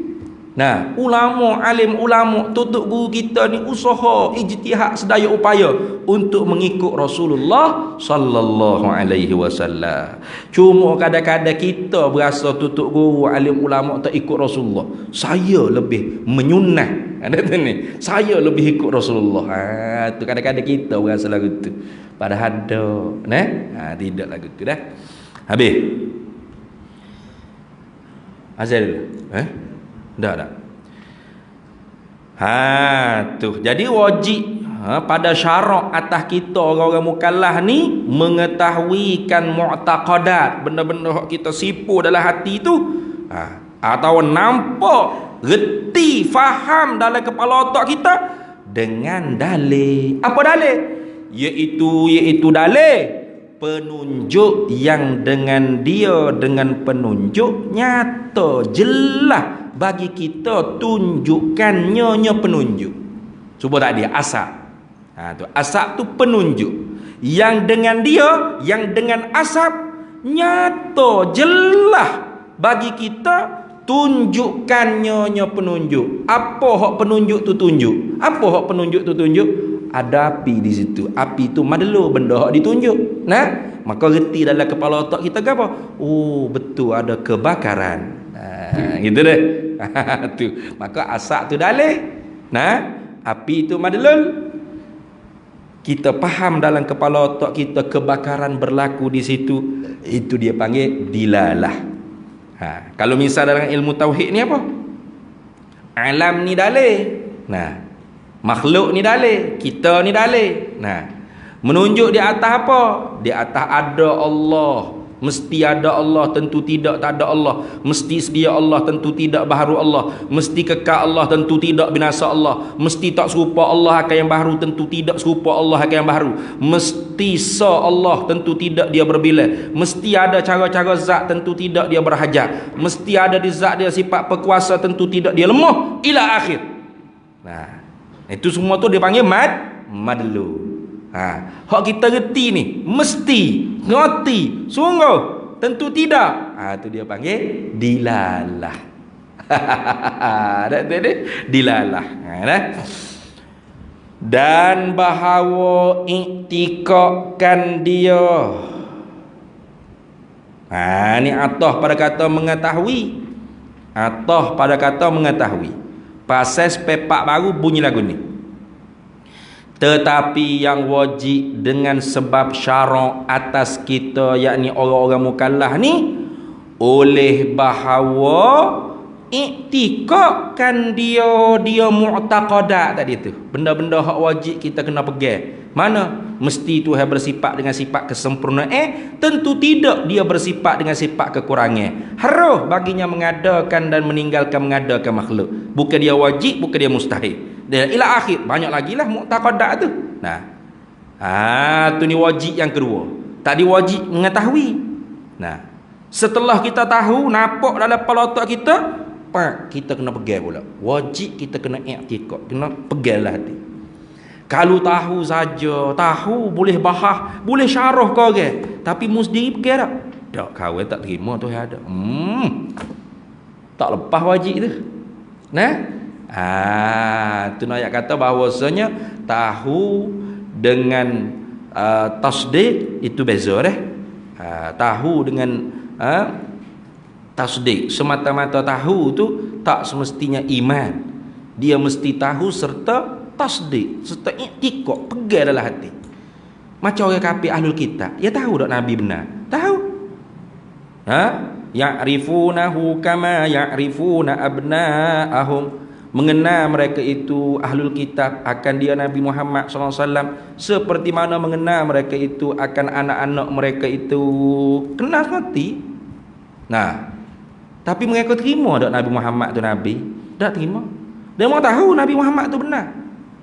Nah, ulama, alim ulama, tutup guru kita ni usaha ijtihad sedaya upaya untuk mengikut Rasulullah sallallahu alaihi wasallam. Cuma kadang-kadang kita berasa tutup guru, alim ulama tak ikut Rasulullah. Saya lebih menyunah. Ada tu ni. Saya lebih ikut Rasulullah. Tu kadang-kadang kita berasa lagu tu. Padahal ada, nah, tidak lagu tu dah. Habis. Azal dulu. Dah. Tu. Jadi wajib pada syarak atas kita orang-orang mukallaf ni mengetahuikan mu'taqadat, benda-benda yang kita sipu dalam hati tu, atau nampak, reti, faham dalam kepala otak kita dengan dalil. Apa dalil? Iaitu dalil penunjuk yang dengan penunjuk nyata jelas bagi kita tunjukkannya penunjuk. Cuba tak dia asap. Tu asap tu penunjuk. Yang dengan asap nyata jelas bagi kita tunjukkannya penunjuk. Apa hak penunjuk tu tunjuk? Apa hak penunjuk tu tunjuk? ada api di situ. Api tu madlu benda hak ditunjuk. Nah, maka reti dalam kepala otak kita ke apa? Oh, betul ada kebakaran. Gitu deh. Tu. Maka asap tu dalih. Nah, api itu madlul. Kita faham dalam kepala otak kita kebakaran berlaku di situ. Itu dia panggil dilalah. Kalau misal dalam ilmu tauhid ni apa? Alam ni dalih. Nah, makhluk ni dalih, kita ni dalih. Nah, menunjuk di atas apa? Di atas ada Allah. Mesti ada Allah, tentu tidak tak ada Allah. Mesti sedia Allah, tentu tidak baharu Allah. Mesti kekal Allah, tentu tidak binasa Allah. Mesti tak serupa Allah akan yang baharu, tentu tidak serupa Allah akan yang baharu. Mesti sa Allah, tentu tidak dia berbila. Mesti ada cara-cara zat, tentu tidak dia berhajat. Mesti ada di zat dia sifat perkuasa, tentu tidak dia lemah ila akhir. Nah, itu semua tu dia panggil madlu. Hak kita reti ni mesti, ngerti, sungguh, tentu tidak. Tu dia panggil dilalah. Tak ada dilalah. Dan bahawa iktikadkan dia. Ni atah pada kata mengetahui. Atah pada kata mengetahui. Pasal pepak baru bunyi lagu ni. Tetapi yang wajib dengan sebab syarak atas kita, yakni orang-orang mukallaf ni, oleh bahawa iktikadkan dia mu'taqadat tadi tu. Benda-benda hak wajib kita kena pegang. Mana? Mesti Tuhan bersifat dengan sifat kesempurnaan. Tentu tidak dia bersifat dengan sifat kekurangan. Harus baginya mengadakan dan meninggalkan mengadakan makhluk. Bukan dia wajib, bukan dia mustahil. Dan ila akhir, banyak lagi lah mu'taqadat tu. Nah, tu ni wajib yang kedua. Tadi wajib mengetahui. Nah, setelah kita tahu, nampak dalam kepala otak kita, kita kena pegang pula. Wajib kita kena i'tikad, kena peganglah hati. Kalau tahu saja, tahu boleh bahas, boleh syarah kau orang, tapi mu sendiri pegang tak? Tak, kawan tak terima tu ada. Tak lepas wajib tu. Nah, tu nak kata bahawasanya tahu dengan tasdik itu beza dah. Tahu dengan tasdik, semata-mata tahu tu tak semestinya iman. Dia mesti tahu serta tasdik, serta i'tikad, pegang dalam hati. Macam orang kafir ahlul kitab, dia tahu tak Nabi benar? Tahu. Ya'rifunahu kama ya'rifuna abna'ahum. Mengenal mereka itu ahlul kitab akan dia Nabi Muhammad SAW seperti mana mengenal mereka itu akan anak-anak mereka itu. Kenal mati. Nah, tapi mereka terima tak Nabi Muhammad tu Nabi? Tak terima. Dia mau tahu Nabi Muhammad tu benar.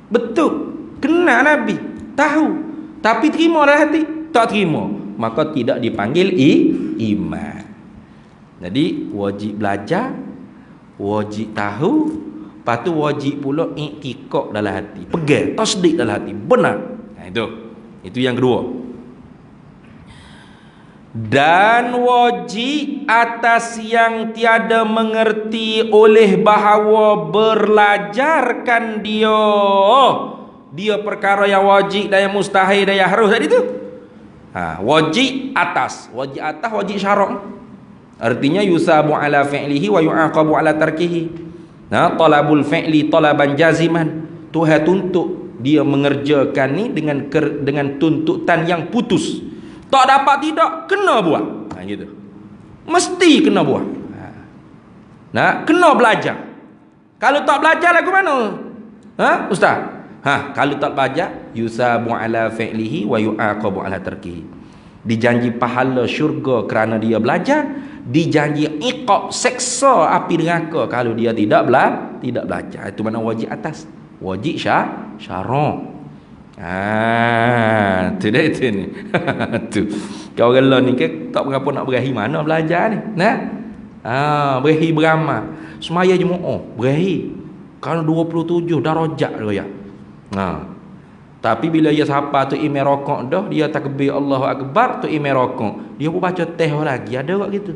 Betul. Kenal Nabi, tahu. Tapi terima dalam hati? Tak terima. Maka tidak dipanggil iman. Jadi wajib belajar, wajib tahu, lepas tu wajib pula i'tikad dalam hati, pegang, tasdik dalam hati, benar. Itu yang kedua. Dan wajib atas yang tiada mengerti oleh bahawa belajarkan dia perkara yang wajib dan yang mustahil dan yang harus tadi tu. Wajib atas wajib syarak. Artinya yusabu ala fi'lihi wa yu'aqabu ala tarkihi. Talabul fi'li talaban jaziman. Tuhan tuntut dia mengerjakan ni dengan tuntutan yang putus. Tak dapat tidak, kena buat. Gitu. Mesti kena buat. Kena belajar. Kalau tak belajar lagu mana? Ustaz? Kalau tak belajar, yusabu ala fi'lihi wa yu'aqabu ala tarkihi. Dijanji pahala syurga kerana dia belajar, dijanji iqab seksa api neraka kalau dia tidak belajar. Itu mana wajib atas, wajib syarak. Tu dah itu ni. Tu. Kau orang ni ke tak berapa nak berahi mana belajar ni. Berahi beramal. Semaya Jumaat berahi. Kalau 27 darajat dia. Tapi bila ia sapa tu imam rakaat dah, dia takbir Allahu akbar tu imam rakaat. Dia pun baca teh lagi, ada kat gitu.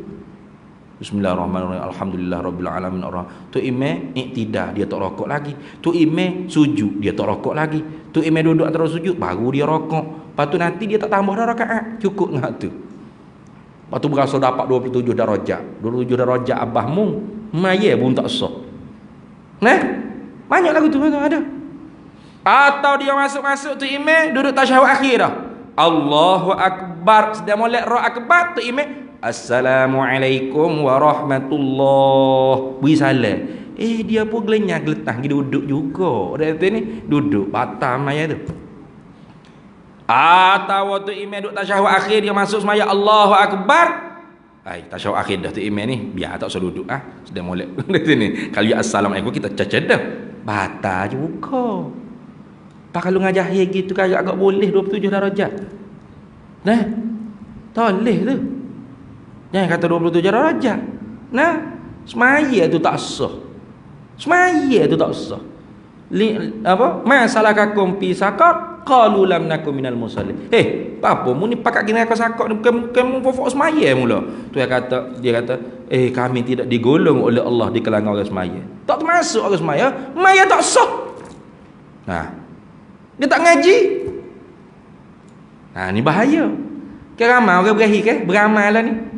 Bismillahirrahmanirrahim. Alhamdulillah rabbil alamin. Tu imam iktidah, dia tak rokok lagi. Tu imam sujud, dia tak rokok lagi. Tu imam duduk antara sujud, baru dia rokok. Lepas tu nanti dia tak tambah dah rakaat. Cukup ngah tu. Lepas tu berasa dapat 27 darajat. 27 darajat abahmu, maya pun tak sah. Nah, banyak lagu tu ada. Atau dia masuk-masuk tu imam duduk tasyahud akhir dah. Allahu akbar, sedang molek roh akbar tu imam. Assalamualaikum warahmatullahi. Beri salam. Dia pun gelenyah geletah pergi duduk juga. Dia kata ni duduk batam maya tu. Atau waktu imam duduk tasyahud akhir dia masuk semaya Allahu akbar. Tasyahud akhir dah tu imam ni biar tak usah duduk sedang molek. Dia ni kalau ya assalamualaikum kita cacat dah. Batal juga. Pak kalau ngajah gitu kan agak boleh 27 darajat. Nah. Tak boleh tu. Jangan kata 27 darajat. Nah, semaya tu tak sah. Semaya tu tak sah. Masalahkakum fi saqar qalu lam nakum minal musallin. Apa mu ni pakat gini aku sakak bukan fofok semaya mula. Tu dia kata, kami tidak digolong oleh Allah di kalangan orang semaya. Tak termasuk orang semaya, semaya tak sah. Nah. Dia tak ngaji. Ni bahaya. Ramai orang beramal lah ni.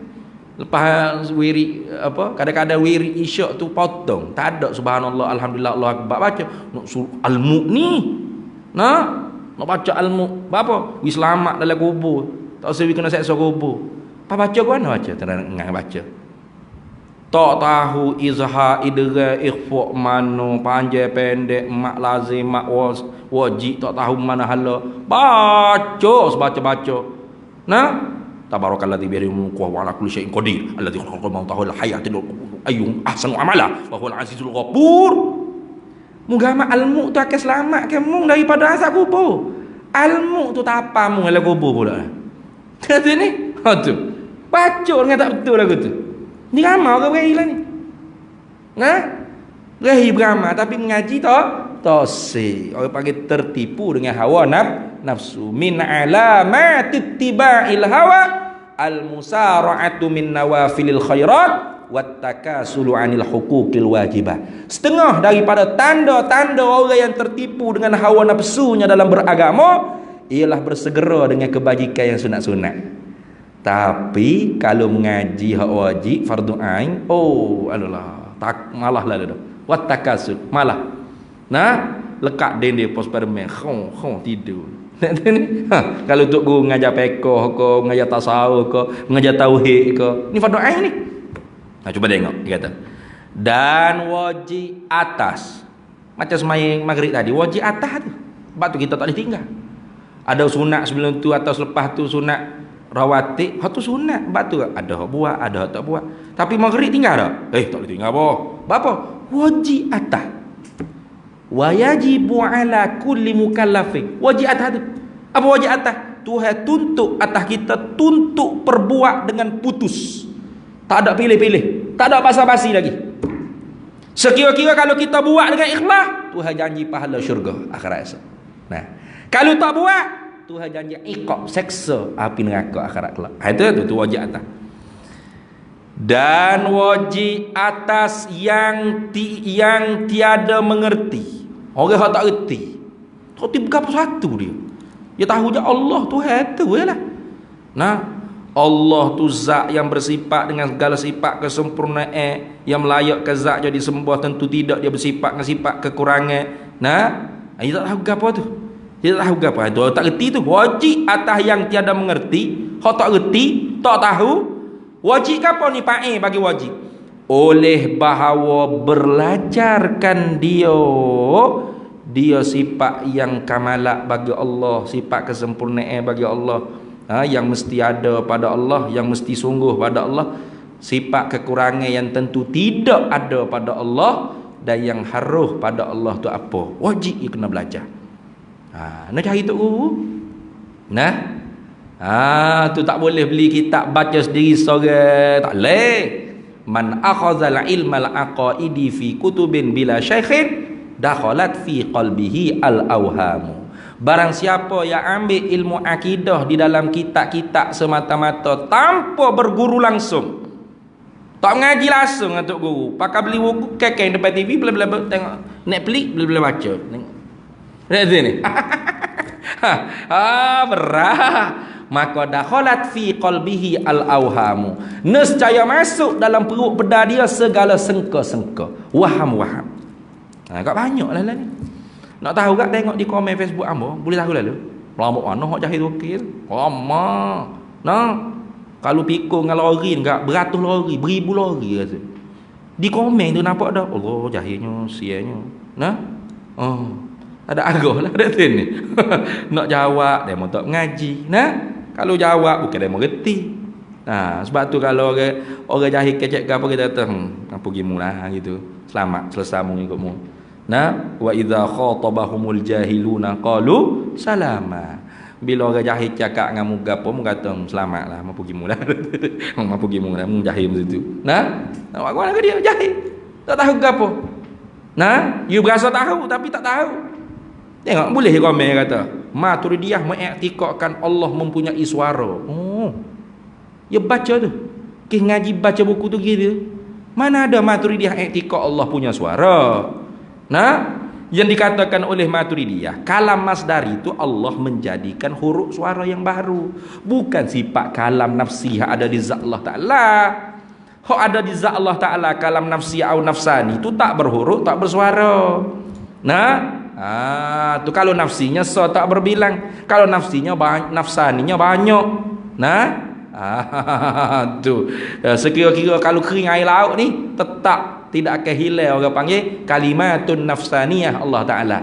Lepas wiri kadang-kadang wiri isyak tu potong, tak ada subhanallah alhamdulillah Allah akbar baca nak suruh al-mu ni nak baca al-mu apa wi selamat dalam kubur tak usah kena seksa kubur apa baca kau mana baca terang baca tak tahu izhar idgham ikhfa mano panjang pendek mak lazim mak wajib tak tahu mana hala baca Tabarakalladzi biyadihi mulku wa ala kulli syai'in qadir alladzi khalaqal mauta wal hayata ayyuhum ahsanu amala wa huwal azizul ghafur. Mugama almu tu akan selamatkan mung daripada azab kubur. Almu tu tak apa mung dalam kubur pula. Kata ni, tu. Baca dengan tak betul lagu tu. Ni ramai orang berahi lah ni. Berahi beramal tapi mengaji tak si. Orang panggil tertipu dengan hawa nafsu. Min alamatit tiba'il hawa al-musara'atu min nawafilil khairat wat takasulu 'anil huquqil wajibah. Setengah daripada tanda-tanda orang yang tertipu dengan hawa nafsunya dalam beragama ialah bersegera dengan kebajikan yang sunat-sunat. Tapi kalau mengaji hak wajib fardu ain, tak malah lah dah. Wat takasul malah. Lekat dia pos permen, tidur. Kalau untuk guru mengajar pekoh ke, mengajar tasawuf ke, mengajar tauhid ke, ni fardu ain ni. Cuba tengok dia kata. Dan wajib atas. Macam semayang maghrib tadi, wajib atas tu. Sebab tu kita tak boleh tinggal. Ada sunat sebelum tu atau selepas tu sunat rawatib, hak tu sunat. Sebab tu ada hak buat, ada hak tak buat. Tapi maghrib tinggal tak? Tak boleh tinggal apa? Apa? Wajib atas. Wa yajibu ala kulli mukallafin. Wajib atas tu. Apa wajib atas? Tuhan tuntut atas kita, tuntut perbuat dengan putus. Tak ada pilih-pilih, tak ada basa-basi lagi. Sekira-kira kalau kita buat dengan ikhlas, Tuhan janji pahala syurga akhirat esok. Kalau tak buat, Tuhan janji iqab, seksa api neraka akhirat kelak. Itu wajib atas. Dan wajib atas yang tiada mengerti. Orang yang tak erti. Tapi berapa satu dia? Dia tahu je Allah Tuhan tu lah. Allah tu zat yang bersifat dengan segala sifat kesempurnaan, yang melayak ke zat jadi disembah, tentu tidak dia bersifat dengan sifat kekurangan. Dia tak tahu apa tu. Dia tak tahu apa tu. Tak erti tu. Wajib atas yang tiada mengerti. Hak tak erti, tak tahu. Wajib apa ni pae bagi wajib? Oleh bahawa belajarkan dia sifat yang kamalat bagi Allah, sifat kesempurnaan bagi Allah, yang mesti ada pada Allah, yang mesti sungguh pada Allah, sifat kekurangan yang tentu tidak ada pada Allah, dan yang harus pada Allah tu apa? Wajib dia kena belajar. Nak cari tu tu tak boleh beli kitab baca sendiri seorang, tak boleh. Man akhazal ilmal aqaidi fi kutubin bila syaikhin dakhalat fi qalbihi al-awhamu. Barang siapa yang ambil ilmu akidah di dalam kitab-kitab semata-mata tanpa berguru langsung, Tak ngaji langsung dengan tok guru. Pakai beli buku kekeng depan TV, bela-bela tengok Netflix, bela-bela baca. Lihat sini. Berat. Maka dakhalat fi qalbihi al-awhamu. Nescaya masuk dalam perut bedah dia segala sengka-sengka. Waham-waham. Agak banyak lah ni. Nak tahu tak tengok di komen Facebook ambo, boleh tahu lalu. Lama mana hok jahil wakil? Lama. Nah, kalau pikul dengan lori enggak beratus lori, beribu lori rasa. Di komen tu nampak dah. Allah jahilnya, sianya. Nah. Ada arah lah kat sini. Nak jawab dia mau tak ngaji. Nah, kalau jawab bukan dia mau reti. Nah, sebab tu kalau orang jahil kecek ke apa kita kata, apa gimu lah gitu. Selamat selesai mu ikutmu. Nah, wa idza khatabahumul jahiluna qalu salama. Bila orang jahil cakap dengan mu gapo, mu kata selamatlah, mau pergi mula. Mau pergi mula, mu jahil begitu. Nah, nak buat apa dia jahil? Tak tahu gapo. Nah, you berasa tahu tapi tak tahu. Tengok boleh komen kata, Maturidiyah mengiktikadkan Allah mempunyai suara. Oh. Ya baca tu. Ke ngaji baca buku tu gitu. Mana ada Maturidiyah iktikad Allah punya suara? Nah, yang dikatakan oleh Maturidiyah, kalam masdari itu Allah menjadikan huruf suara yang baru. Bukan sifat kalam nafsi ada di zat Allah Ta'ala. Hak ada di zat Allah Ta'ala, kalam nafsi atau nafsani itu tak berhuruf, tak bersuara. Nah, tu kalau nafsinya tak berbilang. Kalau nafsinya banyak, nafsaninya banyak. Nah, tu sekira-kira kalau kering air laut ni tetap tidak akan hilang orang panggil kalimatun nafsaniyah Allah Ta'ala.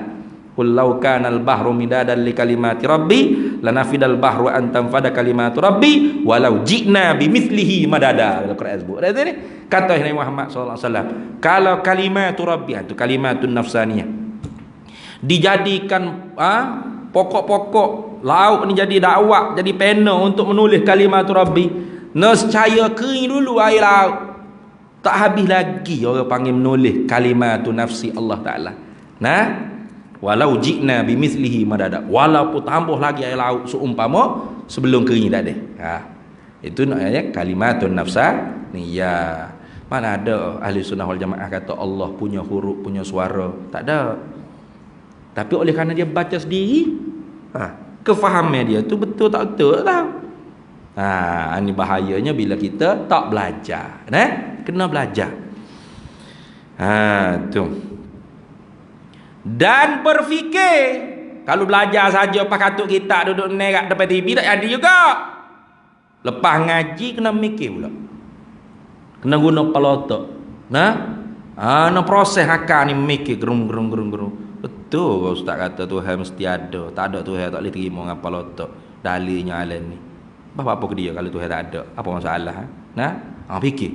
Qul law kana al-bahru midadan li kalimati rabbi lanafidal bahru an tanfada kalimatu rabbi walau ji'na bimithlihi madada. Dalam Quran sebut ni kata Nabi Muhammad sallallahu alaihi wasallam, kalau kalimatu rabbi itu kalimatun nafsaniyah dijadikan pokok-pokok lauk ni jadi dakwah, jadi pena untuk menulis kalimatu rabbi, nescaya kering dulu air laut. Tak habis lagi orang panggil menulis kalimatu nafsi Allah Ta'ala. Nah, walau ji'na bimithlihi madada, walaupun tambah lagi air laut seumpama sebelum kering tak ada. Itu namanya kalimatun nafsa ni ya. Mana ada ahli sunnah wal jamaah kata Allah punya huruf, punya suara? Tak ada. Tapi oleh kerana dia baca sendiri, kefahaman dia tu betul tak betul tahu. Ini bahayanya bila kita tak belajar. Kena belajar. Tu. Dan berfikir. Kalau belajar saja pak katuk kita duduk nerak depan TV tak jadi juga. Lepas ngaji kena mikir pula. Kena guna kepala otak. Nah, proses akal ni mikir gerung. Betul ustaz kata Tuhan mesti ada. Tak ada Tuhan tak boleh terima dengan kepala otak. Dalilnya alam ni. Apa ke dia kalau Tuhan tak ada? Apa masalah? Fikir.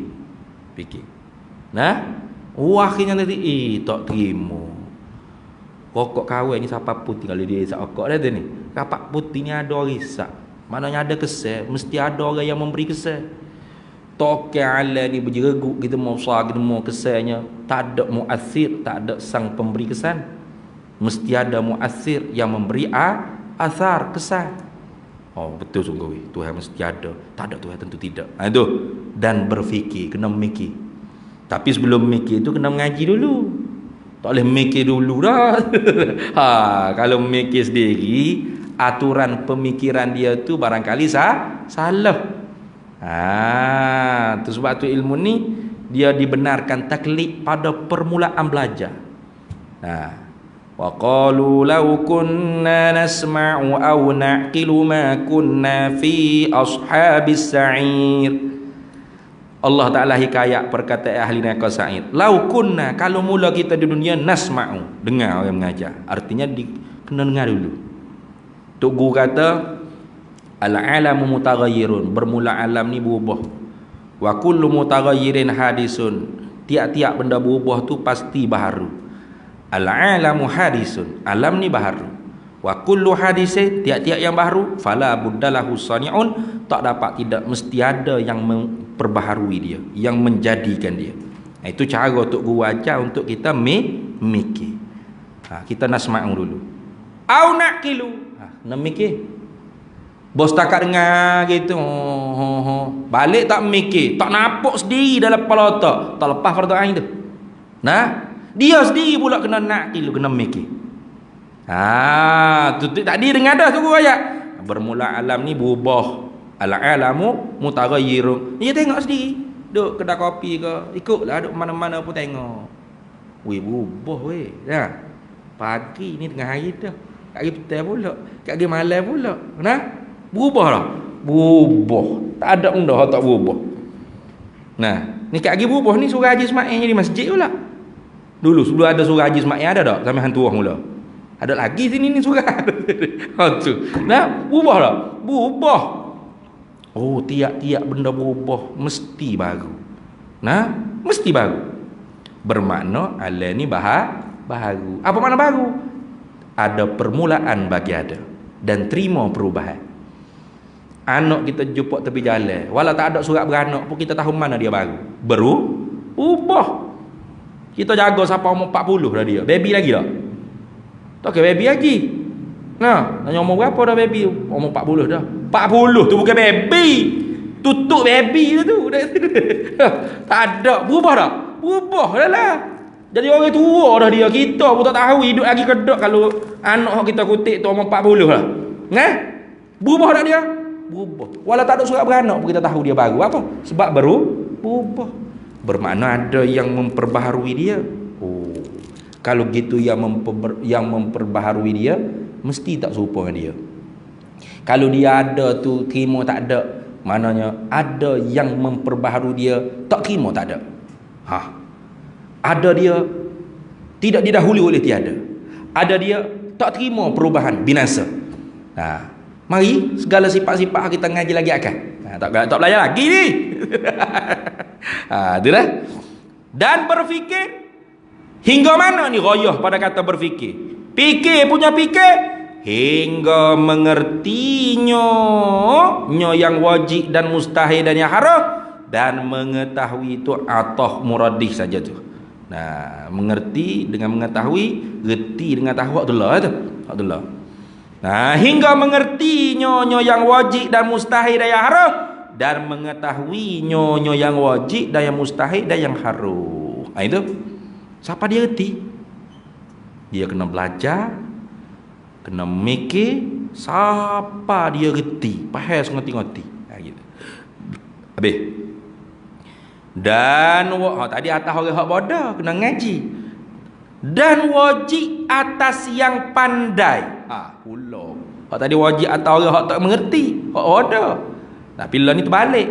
Akhirnya nanti tak terima. Rokok kahwin ni siapa putih kalau dia isap rokok dah tu ni. Kapak putih ni ada orang isap. Maknanya ada kesal, mesti ada orang yang memberi kesal. Toke ala ni berjereguk kita mau sah, kita mau kesalnya, tak ada muathir, tak ada sang pemberi kesan. Mesti ada muathir yang memberi athar kesan. Oh betul sungguh, Tuhan mesti ada. Tak ada Tuhan tentu tidak. Itu. Dan berfikir, kena memikir. Tapi sebelum memikir itu kena mengaji dulu. Tak boleh memikir dulu dah. Kalau memikir sendiri, aturan pemikiran dia tu barangkali salah. Tu sebab tu ilmu ni dia dibenarkan taklid pada permulaan belajar. Wa qalu law kunna nasma'u aw na'qilu ma kunna fi ashabis sa'ir. Allah Ta'ala hikayat perkataan ahli neraka sa'ir. Lau kunna, kalau mula kita di dunia nasma'u, dengar orang mengajar. Artinya kena dengar dulu. Tok Guru kata al-alamu mutaghayyirun, bermula alam ni berubah. Wa kullu mutaghayyirin hadisun, tiap-tiap benda berubah tu pasti baharu. Al-alamu hadisun, alam ni baharu. Wa kullu hadise, tiap-tiap yang baharu, fala buddalahu sani'un, tak dapat tidak mesti ada yang memperbaharui dia, yang menjadikan dia. Itu cara untuk guru ajar untuk kita mikir. Kita nasma'u dulu. Au naqilu, nak mikir. Bos takat dengar gitu, balik tak mikir, tak napuk sendiri dalam kepala otak, tak lepas fardu ain tu. Nah, dia sendiri pula kena nak tilu, kena mikir. Tu tadi dengar dah tu ayat. Bermula alam ni berubah. Al-alamu mutaghayyirun. Dia tengok sendiri. Duk kedai kopi ke, ikutlah duk mana-mana pun tengok. Weh berubah weh. Dah. Pagi ni tengah hari dah. Kat hari petang pula, kat hari malam pula. Nah, berubah dah. Berubah. Tak ada pun dah tak berubah. Nah, ni kat hari berubah ni surah Haji Ismail di masjid pula. Dulu sebelum ada surah Haji Ismail ada tak sampai hantu mula. Ada lagi sini ni surah. Tu. Nah, berubah tak? Berubah. Oh, tiap-tiap benda berubah mesti baru. Nah, mesti baru. Bermakna alam ni baru. Apa makna baru? Ada permulaan bagi ada dan terima perubahan. Anak kita jumpa tepi jalan, walau tak ada surat beranak pun kita tahu mana dia baru. Berubah. Kita jaga siapa umur 40 dah dia. Baby lagi tak? Tak ke baby lagi. Nah, tanya umur berapa dah baby? Umur 40 dah. 40 tu bukan baby. Tutup baby tu. Tak ada. Berubah tak? Berubah dah lah. Jadi orang tua dah dia. Kita pun tak tahu hidup lagi ke tak kalau anak kita kutik tu umur 40 lah. Nah? Berubah tak dia? Berubah. Walau tak ada surat beranak pun kita tahu dia baru. Apa? Sebab berubah. Bermakna ada yang memperbaharui dia. Oh. Kalau gitu yang memperbaharui dia mesti tak serupa dengan dia. Kalau dia ada tu terima tak ada, maknanya ada yang memperbaharui dia tak terima tak ada. Ada dia tidak didahului oleh tiada. Ada dia tak terima perubahan, binasa. Mari segala sifat-sifat kita ngaji lagi akan. Tak belajar lagi ni. Itulah. Dan berfikir hingga mana ni ghayah pada kata berfikir? Fikir hingga mengertinya yang wajib dan mustahil dan yang haram, dan mengetahui itu atah muradih saja tu. Nah, mengerti dengan mengetahui, reti dengan tahu Abdullah tu. Abdullah. Nah, hingga mengertinya yang wajib dan mustahil dan yang haram, dan mengetahui nyonya yang wajib dan yang mustahil dan yang haram. Itu siapa dia reti? Dia kena belajar, kena mikir, siapa dia reti, faham sengerti-ngerti. Gitu. Habis. Dan tadi atas orang hak bodoh kena ngaji. Dan wajib atas yang pandai. Pula. Hak tadi wajib atas orang hak tak mengerti, hak bodoh. Tapi lah ni terbalik.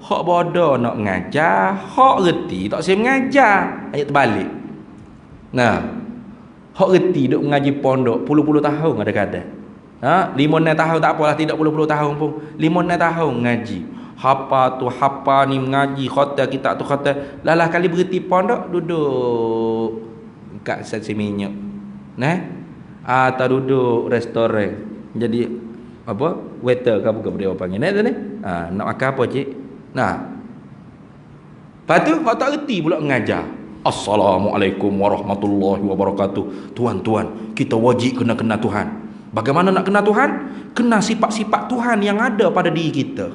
Hak bodoh nak mengajar, hak reti tak saya mengajar. Ayat terbalik. Nah, hak reti duk mengaji pondok puluh-puluh tahun kadang-kadang. 5-6 tahun tak apalah, tidak puluh-puluh tahun pun. 5-6 tahun mengaji. Hapa ni mengaji, khatam kitab tu khatam. Lalah kali berhenti pondok duduk kat sesi minyak. Nah, atau duduk restoran. Jadi apa? Waiter ke apa dia panggil. Nak makan apa cik? Nah. Lepas tu hak tak reti pula mengajar. Assalamualaikum warahmatullahi wabarakatuh. Tuan-tuan, kita wajib kena Tuhan. Bagaimana nak kenal Tuhan? Kenal sifat-sifat Tuhan yang ada pada diri kita.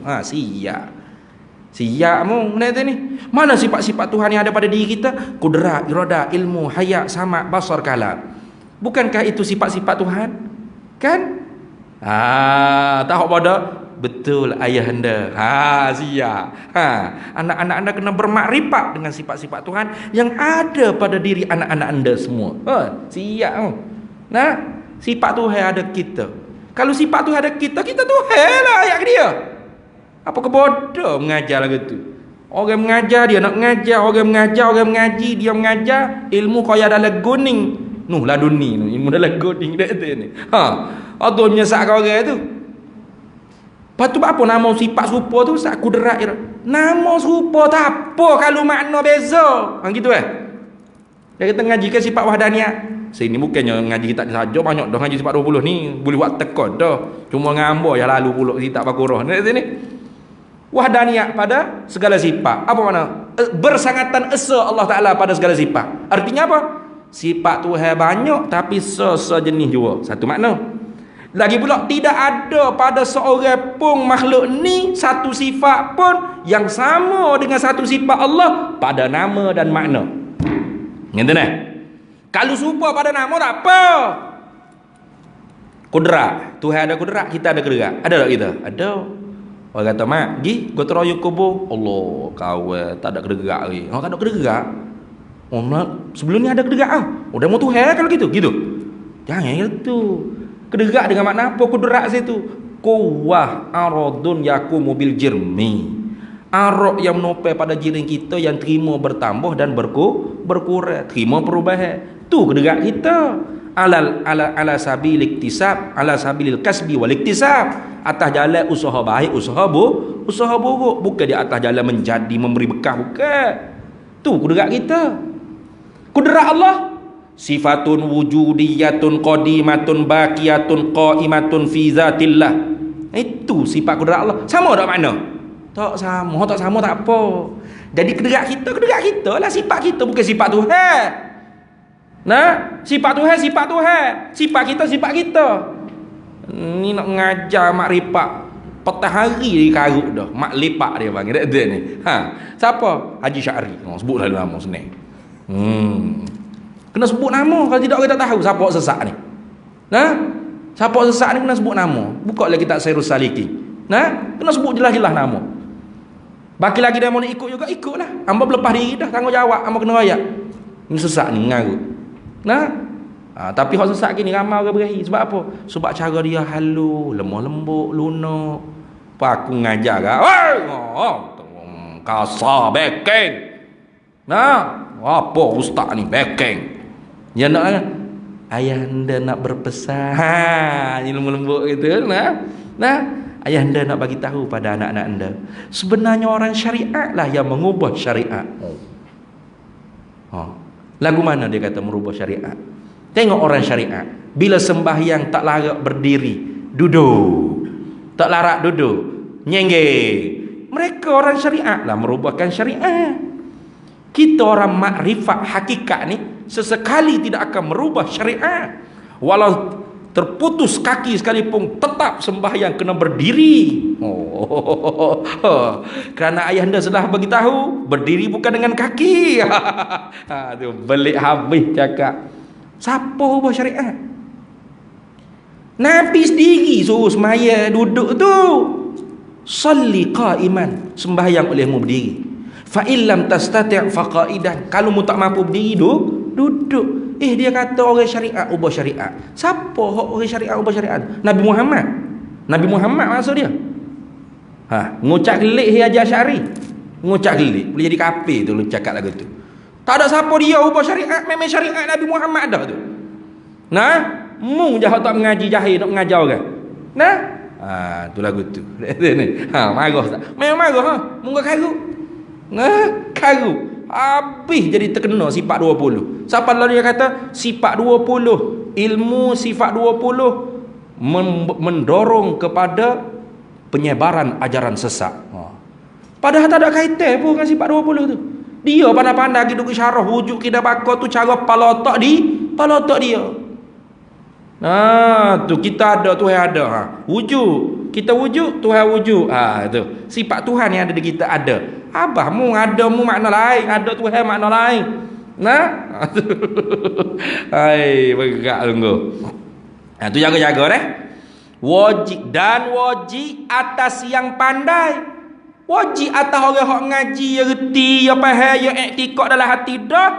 Siap mu ni. Mana sifat-sifat Tuhan yang ada pada diri kita? Kudrat, iradah, ilmu, hayat, sama', basar, kalam. Bukankah itu sifat-sifat Tuhan? Kan? Tahu pada? Betul ayahanda. Siap. Anak-anak anda kena bermakrifat dengan sifat-sifat Tuhan yang ada pada diri anak-anak anda semua. Siap mu. Nah, sifat Tuhan ada kita. Kalau sifat Tuhan ada kita Tuhan lah ayat dia. Apa kebodoh mengajar lagu tu? Orang mengajar dia nak mengajar, orang mengaji dia mengajar, ilmu kaya dalam guning. Nuh laduni ni, ilmu dalam guning dah tu ni. Atau menyesatkan orang tu. Lepas tu apa nama sifat serupa tu? Sak kudrat. Nama serupa tak apa kalau makna beza. Gitu Dia kata ngajikan sifat wahdaniyah. Sini bukannya ngaji kita saja, banyak dah ngaji sifat 20 ni boleh buat tekod dah. Cuma ngambor yang lalu pula kitab Baqarah ni sini. Wahdaniyah pada segala sifat. Apa makna? Bersangatan esa Allah Taala pada segala sifat. Artinya apa? Sifat Tuhan banyak tapi sejenis juga. Satu makna. Lagi pula tidak ada pada seorang pun makhluk ni satu sifat pun yang sama dengan satu sifat Allah pada nama dan makna. Ngerti tak? Kalau serupa pada nama tak apa. Kudrat, Tuhan ada kudrat, kita ada kudrat. Ada tak kita? Ada. Orang kata, "Mak, pergi gotong royong kubur." Allah, kawan, tak ada kudrat lagi. Oh, tak ada kudrat. Oh, sebelum ni ada kudrat ah. Oh, dah mau Tuhan kalau gitu. Gitu. Jangan gitu. Kudrat dengan makna apa kudrat situ? Quwwah aradun yakumu bil jirmi. Arok yang menopel pada jiring kita yang terima bertambah dan berkurang, terima perubahan. Tu kudrat kita. Ala sabil iktisab, ala sabilil kasbi wal iktisab. Atas jalan usaha baik, usaha buruk, bukan di atas jalan menjadi memberi bekah, bukan. Tu kudrat kita. Kudrat Allah sifatun wujudiyatun qadimatun baqiyatun qaimatun fi zatillah. Itu sifat kudrat Allah. Sama tak makna? Tak sama tak apa. Jadi kudrat kita lah sifat kita, bukan sifat Tuhan. Nah, sifat Tuhan. Sifat kita. Ni nak mengajar mak ripak petang hari dia karut dah. Mak lepak dia panggil dia ni. Siapa? Haji Syari. Sebutlah nama senang. Kena sebut nama, kalau tidak orang tak tahu siapa sesak ni. Nah, siapa sesak ni kena sebut nama. Buka lagi tak Sairus Salikin. Nah, kena sebut jelas-jelas nama. Baki lagi dia mau nak ikut juga, ikutlah. Hamba berlepas diri dah, tanggungjawab hamba kena royak. Ini sesak ni ngarut. Nah, tapi hak sesak gini ramai orang berahi. Sebab apa? Sebab cara dia halus, lemah lembut, lunak. Apa aku ngajar ke? Kasar, backing. Nah, apa ustaz ni backing? Dia nak kan? Ayah anda nak berpesan. Ini lembut-lembut gitu. Nah, ayah anda nak bagi tahu pada anak-anak anda. Sebenarnya orang syariat lah yang mengubah syariat. Lagu mana dia kata merubah syariat? Tengok orang syariat. Bila sembahyang tak larat berdiri, duduk. Tak larat duduk, nyenggeng. Mereka orang syariat lah merubahkan syariat. Kita orang makrifat hakikat ni sesekali tidak akan merubah syariat. Walau terputus kaki sekalipun tetap sembahyang kena berdiri. Kerana ayah anda sudah bagi tahu berdiri bukan dengan kaki. Tu belik habis cakap. Siapa ubah syariat? Nabi sendiri suruh semaya duduk tu. Salli qa'iman, sembahyang olehmu berdiri. Fa illam tastati' fa qa'idan. Kalau mu tak mampu berdiri duduk. Dia kata orang syariat ubah syariat. Siapa orang syariat ubah syariat? Nabi Muhammad maksud dia. Ngucak gelik ajar syari. Ngucak gelik boleh jadi kafir tu lu cakap lagu tu. Tak ada siapa dia ubah syariat, memang syariat Nabi Muhammad dah tu. Nah, mu jahat tak mengaji jahil nak mengajar orang. Nah, tu lagu tu. Marah tak? Memang marah mu enggak karut. Nah, karut. Habis jadi terkena sifat 20. Siapa lalu dia kata sifat 20, ilmu sifat 20 mendorong kepada penyebaran ajaran sesat. Padahal tak ada kaitan pun dengan sifat 20 tu. Dia pandai-pandai duduk syarah wujud kita bakar tu cara kepala otak dia. Tu kita ada, Tuhan ada. Wujud, kita wujud, Tuhan wujud. Tu sifat Tuhan yang ada di kita ada. Abahmu ada mu makna lain, ada Tuhan makna lain. Nah, hai bergerak tunggu. Tu jaga-jaga deh. Wajib atas yang pandai. Wajib atas orang hak ngaji, ya reti, ya faham, ya iktikad dalam hati dah.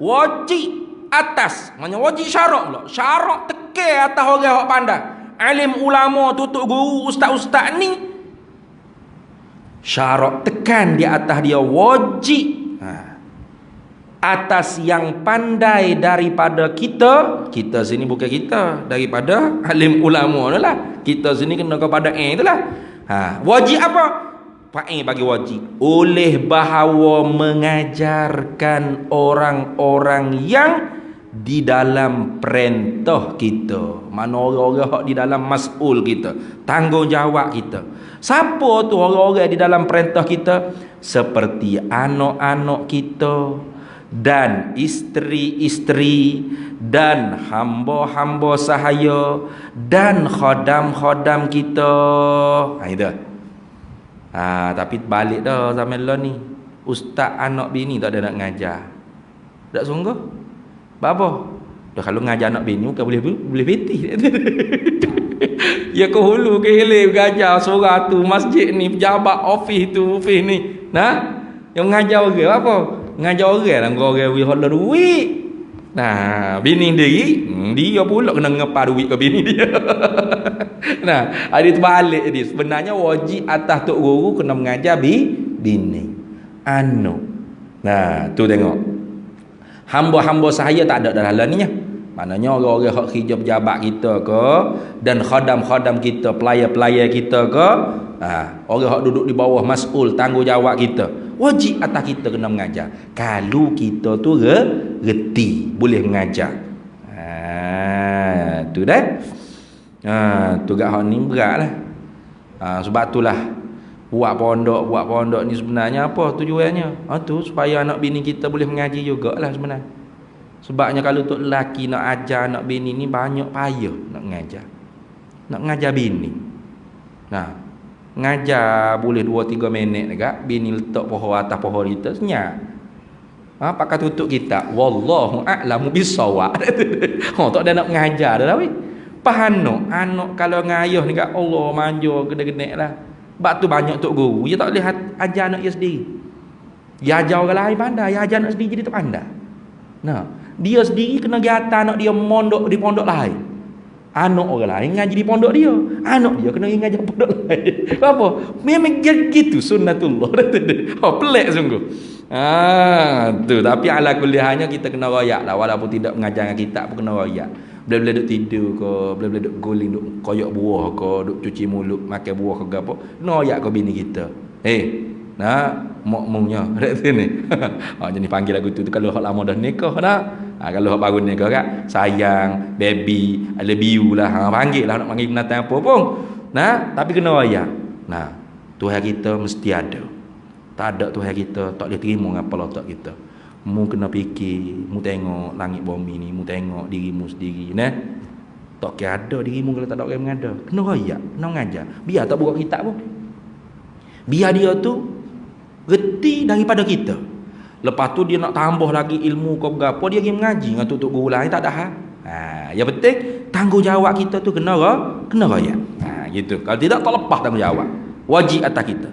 Wajib atas, maknanya wajib syarak pula. Syarak teke atas orang hak pandai. Alim ulama, tutup guru, ustaz-ustaz ni syarak tekan di atas dia wajib. Atas yang pandai daripada kita sini bukan kita, daripada alim ulama itulah. Kita sini kena kepada itulah. Wajib apa? Bagi wajib oleh bahawa mengajarkan orang-orang yang di dalam perintah kita. Mana orang-orang di dalam mas'ul kita, tanggungjawab kita. Siapa tu orang-orang di dalam perintah kita? Seperti anak-anak kita dan isteri-isteri dan hamba-hamba sahaya dan khodam-khodam kita. Itu. Tapi balik dah zaman lah ni. Ustaz anak bini tak ada nak ngajar. Tak sungguh. Apa? Dah kalau ngajar anak bini bukan boleh peti. Ya ke hulu ke hilir ngajar surah tu, masjid ni, pejabat office tu, office ni. Nah, yang ngajar orang apa? Ngajar orang lah, orang we hold duit. Nah, bini dia pula kena ngepar duit ke bini dia. Nah, ada terbalik dia. Sebenarnya wajib atas tok guru kena mengajar bini. Nah, tu tengok. Hamba-hamba sahaya tak ada dalam ni. Maknanya orang-orang hak kerja pejabat kita ke dan khadam-khadam kita, pelayan-pelayan kita ke, orang hak duduk di bawah mas'ul tanggungjawab kita, wajib atas kita kena mengajar. Kalau kita tu reti boleh mengajar. Tu dah. Tu gak hak ni beratlah. Sebab itulah buat pondok ni sebenarnya apa tujuannya? Tu supaya anak bini kita boleh mengaji jugalah sebenarnya. Sebabnya kalau tok lelaki nak ajar anak bini ni banyak payah nak mengajar. Nak mengajar bini. Nah, ngajar boleh 2-3 minit dekat bini letak pohon atas pohon kita senyap. Pakai tutup kita. Wallahu a'lamu bisawab. Tak ada nak mengajar dah weh. Pahanok anak kalau ngayah ni kat Allah manja gede-gede lah. Sebab tu banyak tok guru dia tak boleh ajar anak dia sendiri. Dia ajar orang lain pandai, dia ajar anak sendiri jadi tak pandai. Nah, dia sendiri kena gata anak dia mondok di pondok lain. Anak orang lain ngaji di pondok dia, anak dia kena ngajar pondok lain. Apa? Memang gitu sunnatullah. Pelik sungguh. Tu tapi ala kuliahnya kita kena royak lah, walaupun tidak mengajar dengan kitab pun kena royak. Boleh-boleh duk tidur ke, boleh-boleh duk guling, duk koyak buah ke, duk cuci mulut, makan buah ke apa. Kena royak ke bini kita. Mokmunya dekat sini. Jadi panggil lagu tu kalau hak lama dah nikah dah. Kalau hak baru nikah kan sayang, baby, I love you lah. Panggil lah nak panggil binatang apa pun. Nah, tapi kena royak. Nah, Tuhan kita mesti ada. Tak ada Tuhan kita tak boleh terima apa letak kita. Mu kena fikir, mu tengok langit bumi ni, mu tengok dirimu sendiri, nah. Tak kira ada dirimu kalau tak ada orang mengada. Kena royak, kena mengajar. Biar tak buka kitab pun. Biar dia tu reti daripada kita. Lepas tu dia nak tambah lagi ilmu ke berapa, dia pergi mengaji dengan tutup guru lain tak ada. Yang penting tanggungjawab kita tu kena royak. Gitu. Kalau tidak tak lepas tanggungjawab. Wajib atas kita.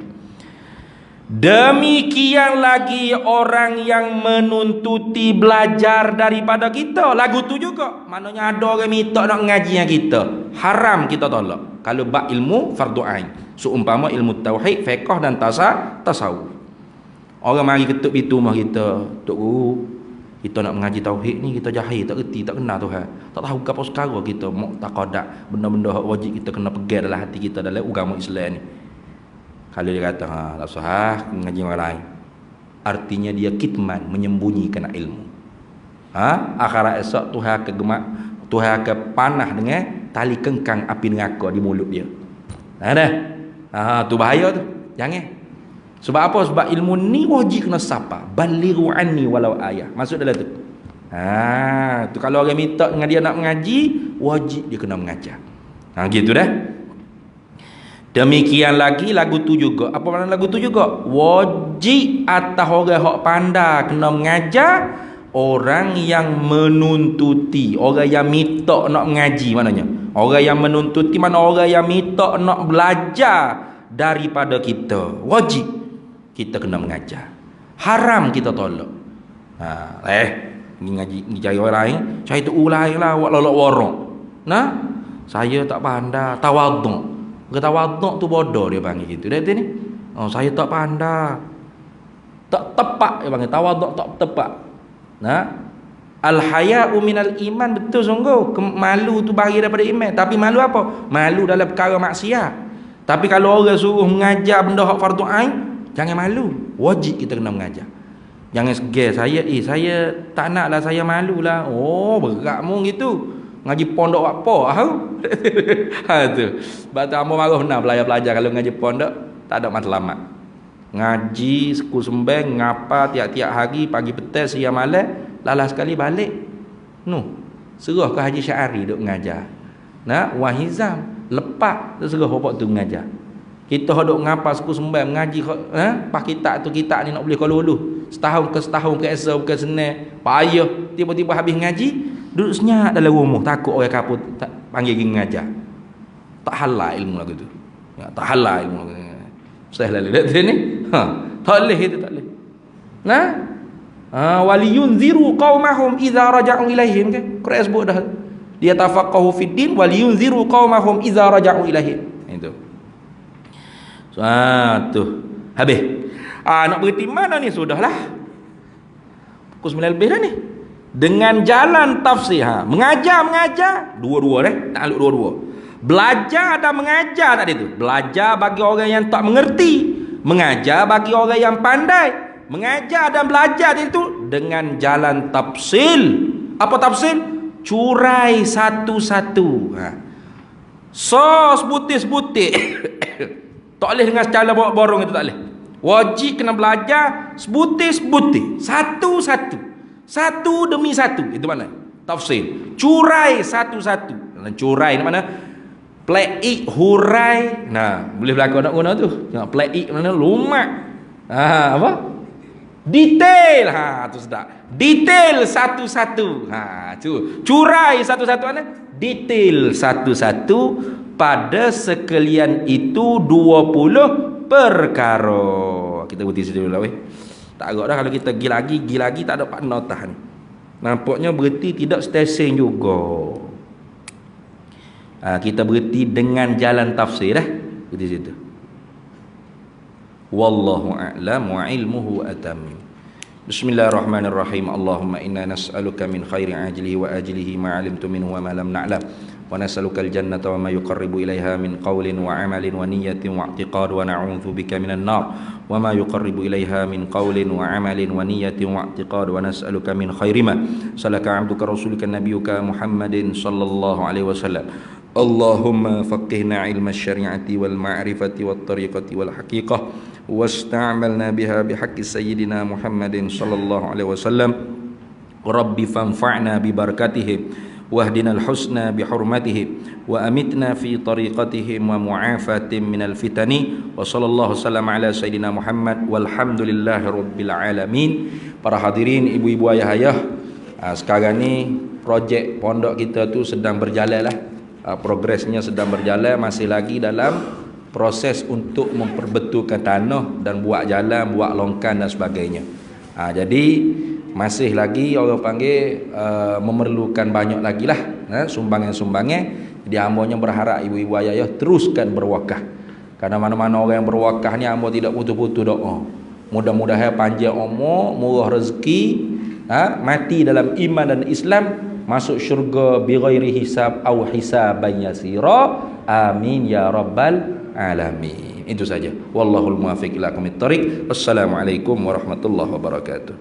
Demikian lagi orang yang menuntuti belajar daripada kita. Lagu tu juga. Maknanya ada orang minta nak mengaji dengan kita. Haram kita tolak. Kalau bab ilmu fardu ain. Seumpama ilmu tauhid, fiqh dan tasawuf. Orang mari ketuk pintu rumah kita, Tok Guru, kita nak mengaji tauhid ni, kita jahil, tak reti, tak kenal Tuhan. Tak tahu apa sekarang kita muqtaqadat, benda-benda hak wajib kita kena pegang dalam hati kita dalam agama Islam ni. Kalau dia kata, tak sah mengaji orang lain. Artinya dia kitman, menyembunyikan ilmu. Akhirat esok Tuhan akan gemak, Tuhan akan panah dengan tali kengkang api neraka di mulut dia. Tu bahaya tu. Jangan. Sebab apa? Sebab ilmu ni wajib kena sapa. Balighu anni walau ayah. Maksud dalam tu. Tu kalau orang minta dengan dia nak mengaji, wajib dia kena mengajar. Gitu dah. Demikian lagi lagu tu juga. Apa makna lagu tu juga? Wajib atas orang hak pandai kena mengajar, orang yang menuntuti, orang yang minta nak mengaji maknanya. Orang yang menuntuti mana orang yang minta nak belajar daripada kita. Wajib kita kena mengajar. Haram kita tolak. Ni ngaji ni cari orang lain, saya tu ulai lah buat lolok warok. Nah, saya tak pandai, tawaduk. Tawaduk tu bodoh dia panggil gitu. Dah ni. Saya tak pandai. Tak tepat dia panggil tawaduk tak tepat. Nah, al-haya'u minal iman, betul sungguh. Malu tu bagi daripada iman. Tapi malu apa? Malu dalam perkara maksiat. Tapi kalau orang suruh mengajar benda hak fardu ain, jangan malu. Wajib kita kena mengajar. Jangan segar saya tak naklah, saya malulah. Berat mu gitu. Ngaji pondok apa? Tu. Sebab tu hamba marah benar pelajar-pelajar kalau ngaji pondok tak ada matlamat. Ngaji suku sembang ngapa tiap-tiap hari pagi petang siang malam, lalas sekali balik. Serah ke Haji Syari duk mengajar. Nak Wahizam lepak tu serah bapak tu mengajar. Kita duk ngapa suku sembahyang mengaji pas kitab tu kitab ni nak boleh kalau dulu. Setahun ke esok bukan senang. Payah tiba-tiba habis ngaji, duduk senyap dalam rumah takut orang kaput tak panggil pergi mengajar. Tak halal ilmu lagu tu. Ya, tak halal ilmu lagu tu. Saya lalu dak ni. Tak boleh itu tak boleh. Nah. Waliyunziru qaumahum idza raja'u ilaihim kan. Quran sebut dah. Dia tafaqahu fid din waliyunziru qaumahum idza raja'u ilaihim. Itu. So, tu. Habis. Nak berhenti mana ni? Sudahlah. Pukul 9 lebih dah ni. Dengan jalan tafsir. Mengajar. Dua-dua tak aluk dua-dua. Belajar dan mengajar tadi tu. Belajar bagi orang yang tak mengerti. Mengajar bagi orang yang pandai. Mengajar dan belajar itu dengan jalan tafsil. Apa tafsil? Curai satu-satu. Sebutir-sebutir. Tak boleh dengan cara borong itu tak boleh. Wajib kena belajar sebutir-sebutir. Satu-satu. Satu demi satu. Itu mana? Tafsil. Curai satu-satu. Curai ni mana? Pleik hurai. Nah, boleh belakang nak guna tu. Tengok pleik mana? Lumak. Apa? Detail. Tu sedap. Detail satu-satu. Tu. Curai satu-satu mana? Detail satu-satu. Pada sekalian itu 20 perkara. Kita berhenti situ dulu weh. Tak agak dah kalau kita pergi lagi tak ada partner tahan. Nampaknya berhenti tidak stesen juga. Kita berhenti dengan jalan tafsir dah. Di situ. Wallahu a'lam wa ilmuhu atam. Bismillahirrahmanirrahim. Allahumma inna nas'aluka min khairi ajlihi wa ajlihi ma 'alimtu minhu wa ma lam na'lam. Wa nas'aluka al-jannata wa ma yuqarribu ilaiha min qawlin wa 'amalin wa niyyatin wa i'tiqad wa na'udzu bika minan nar wa ma yuqarribu ilaiha min qawlin wa 'amalin wa niyyatin wa i'tiqad wa nas'aluka min khairi ma salaka 'abduka rasulika nabiyyuka Muhammadin sallallahu alaihi wasallam. Allahumma faqihna 'ilma asy-syari'ati wal ma'rifati wat tariqati wal haqiqah wasta'malna biha bihaqqi sayyidina Muhammadin sallallahu alaihi wasallam. Rabbi fanfa'na bi barakatihim wahdinal husna bi hurmatihim wa amitna fi tariqatihim wa mu'afatin minal fitani wa sallallahu sallam ala sayyidina Muhammad walhamdulillahi rabbil alamin. Para hadirin, ibu-ibu, ayah-ayah, sekarang ni projek pondok kita tu sedang berjalan lah. Progresnya sedang berjalan, masih lagi dalam proses untuk memperbetulkan tanah dan buat jalan, buat longkan dan sebagainya. Jadi masih lagi orang panggil memerlukan banyak lagi lah sumbangan-sumbangan. Jadi hambanya berharap ibu-ibu ayah teruskan berwakaf. Karena mana-mana orang yang berwakaf ni hamba tidak putus-putus doa. Mudah-mudahan panjang umur, murah rezeki, mati dalam iman dan Islam, masuk syurga bighairi hisab aw hisaban yasira. Amin ya rabbal alamin. Itu saja. Wallahul muwaffiq ila aqwamit thoriq. Wassalamualaikum warahmatullahi wabarakatuh.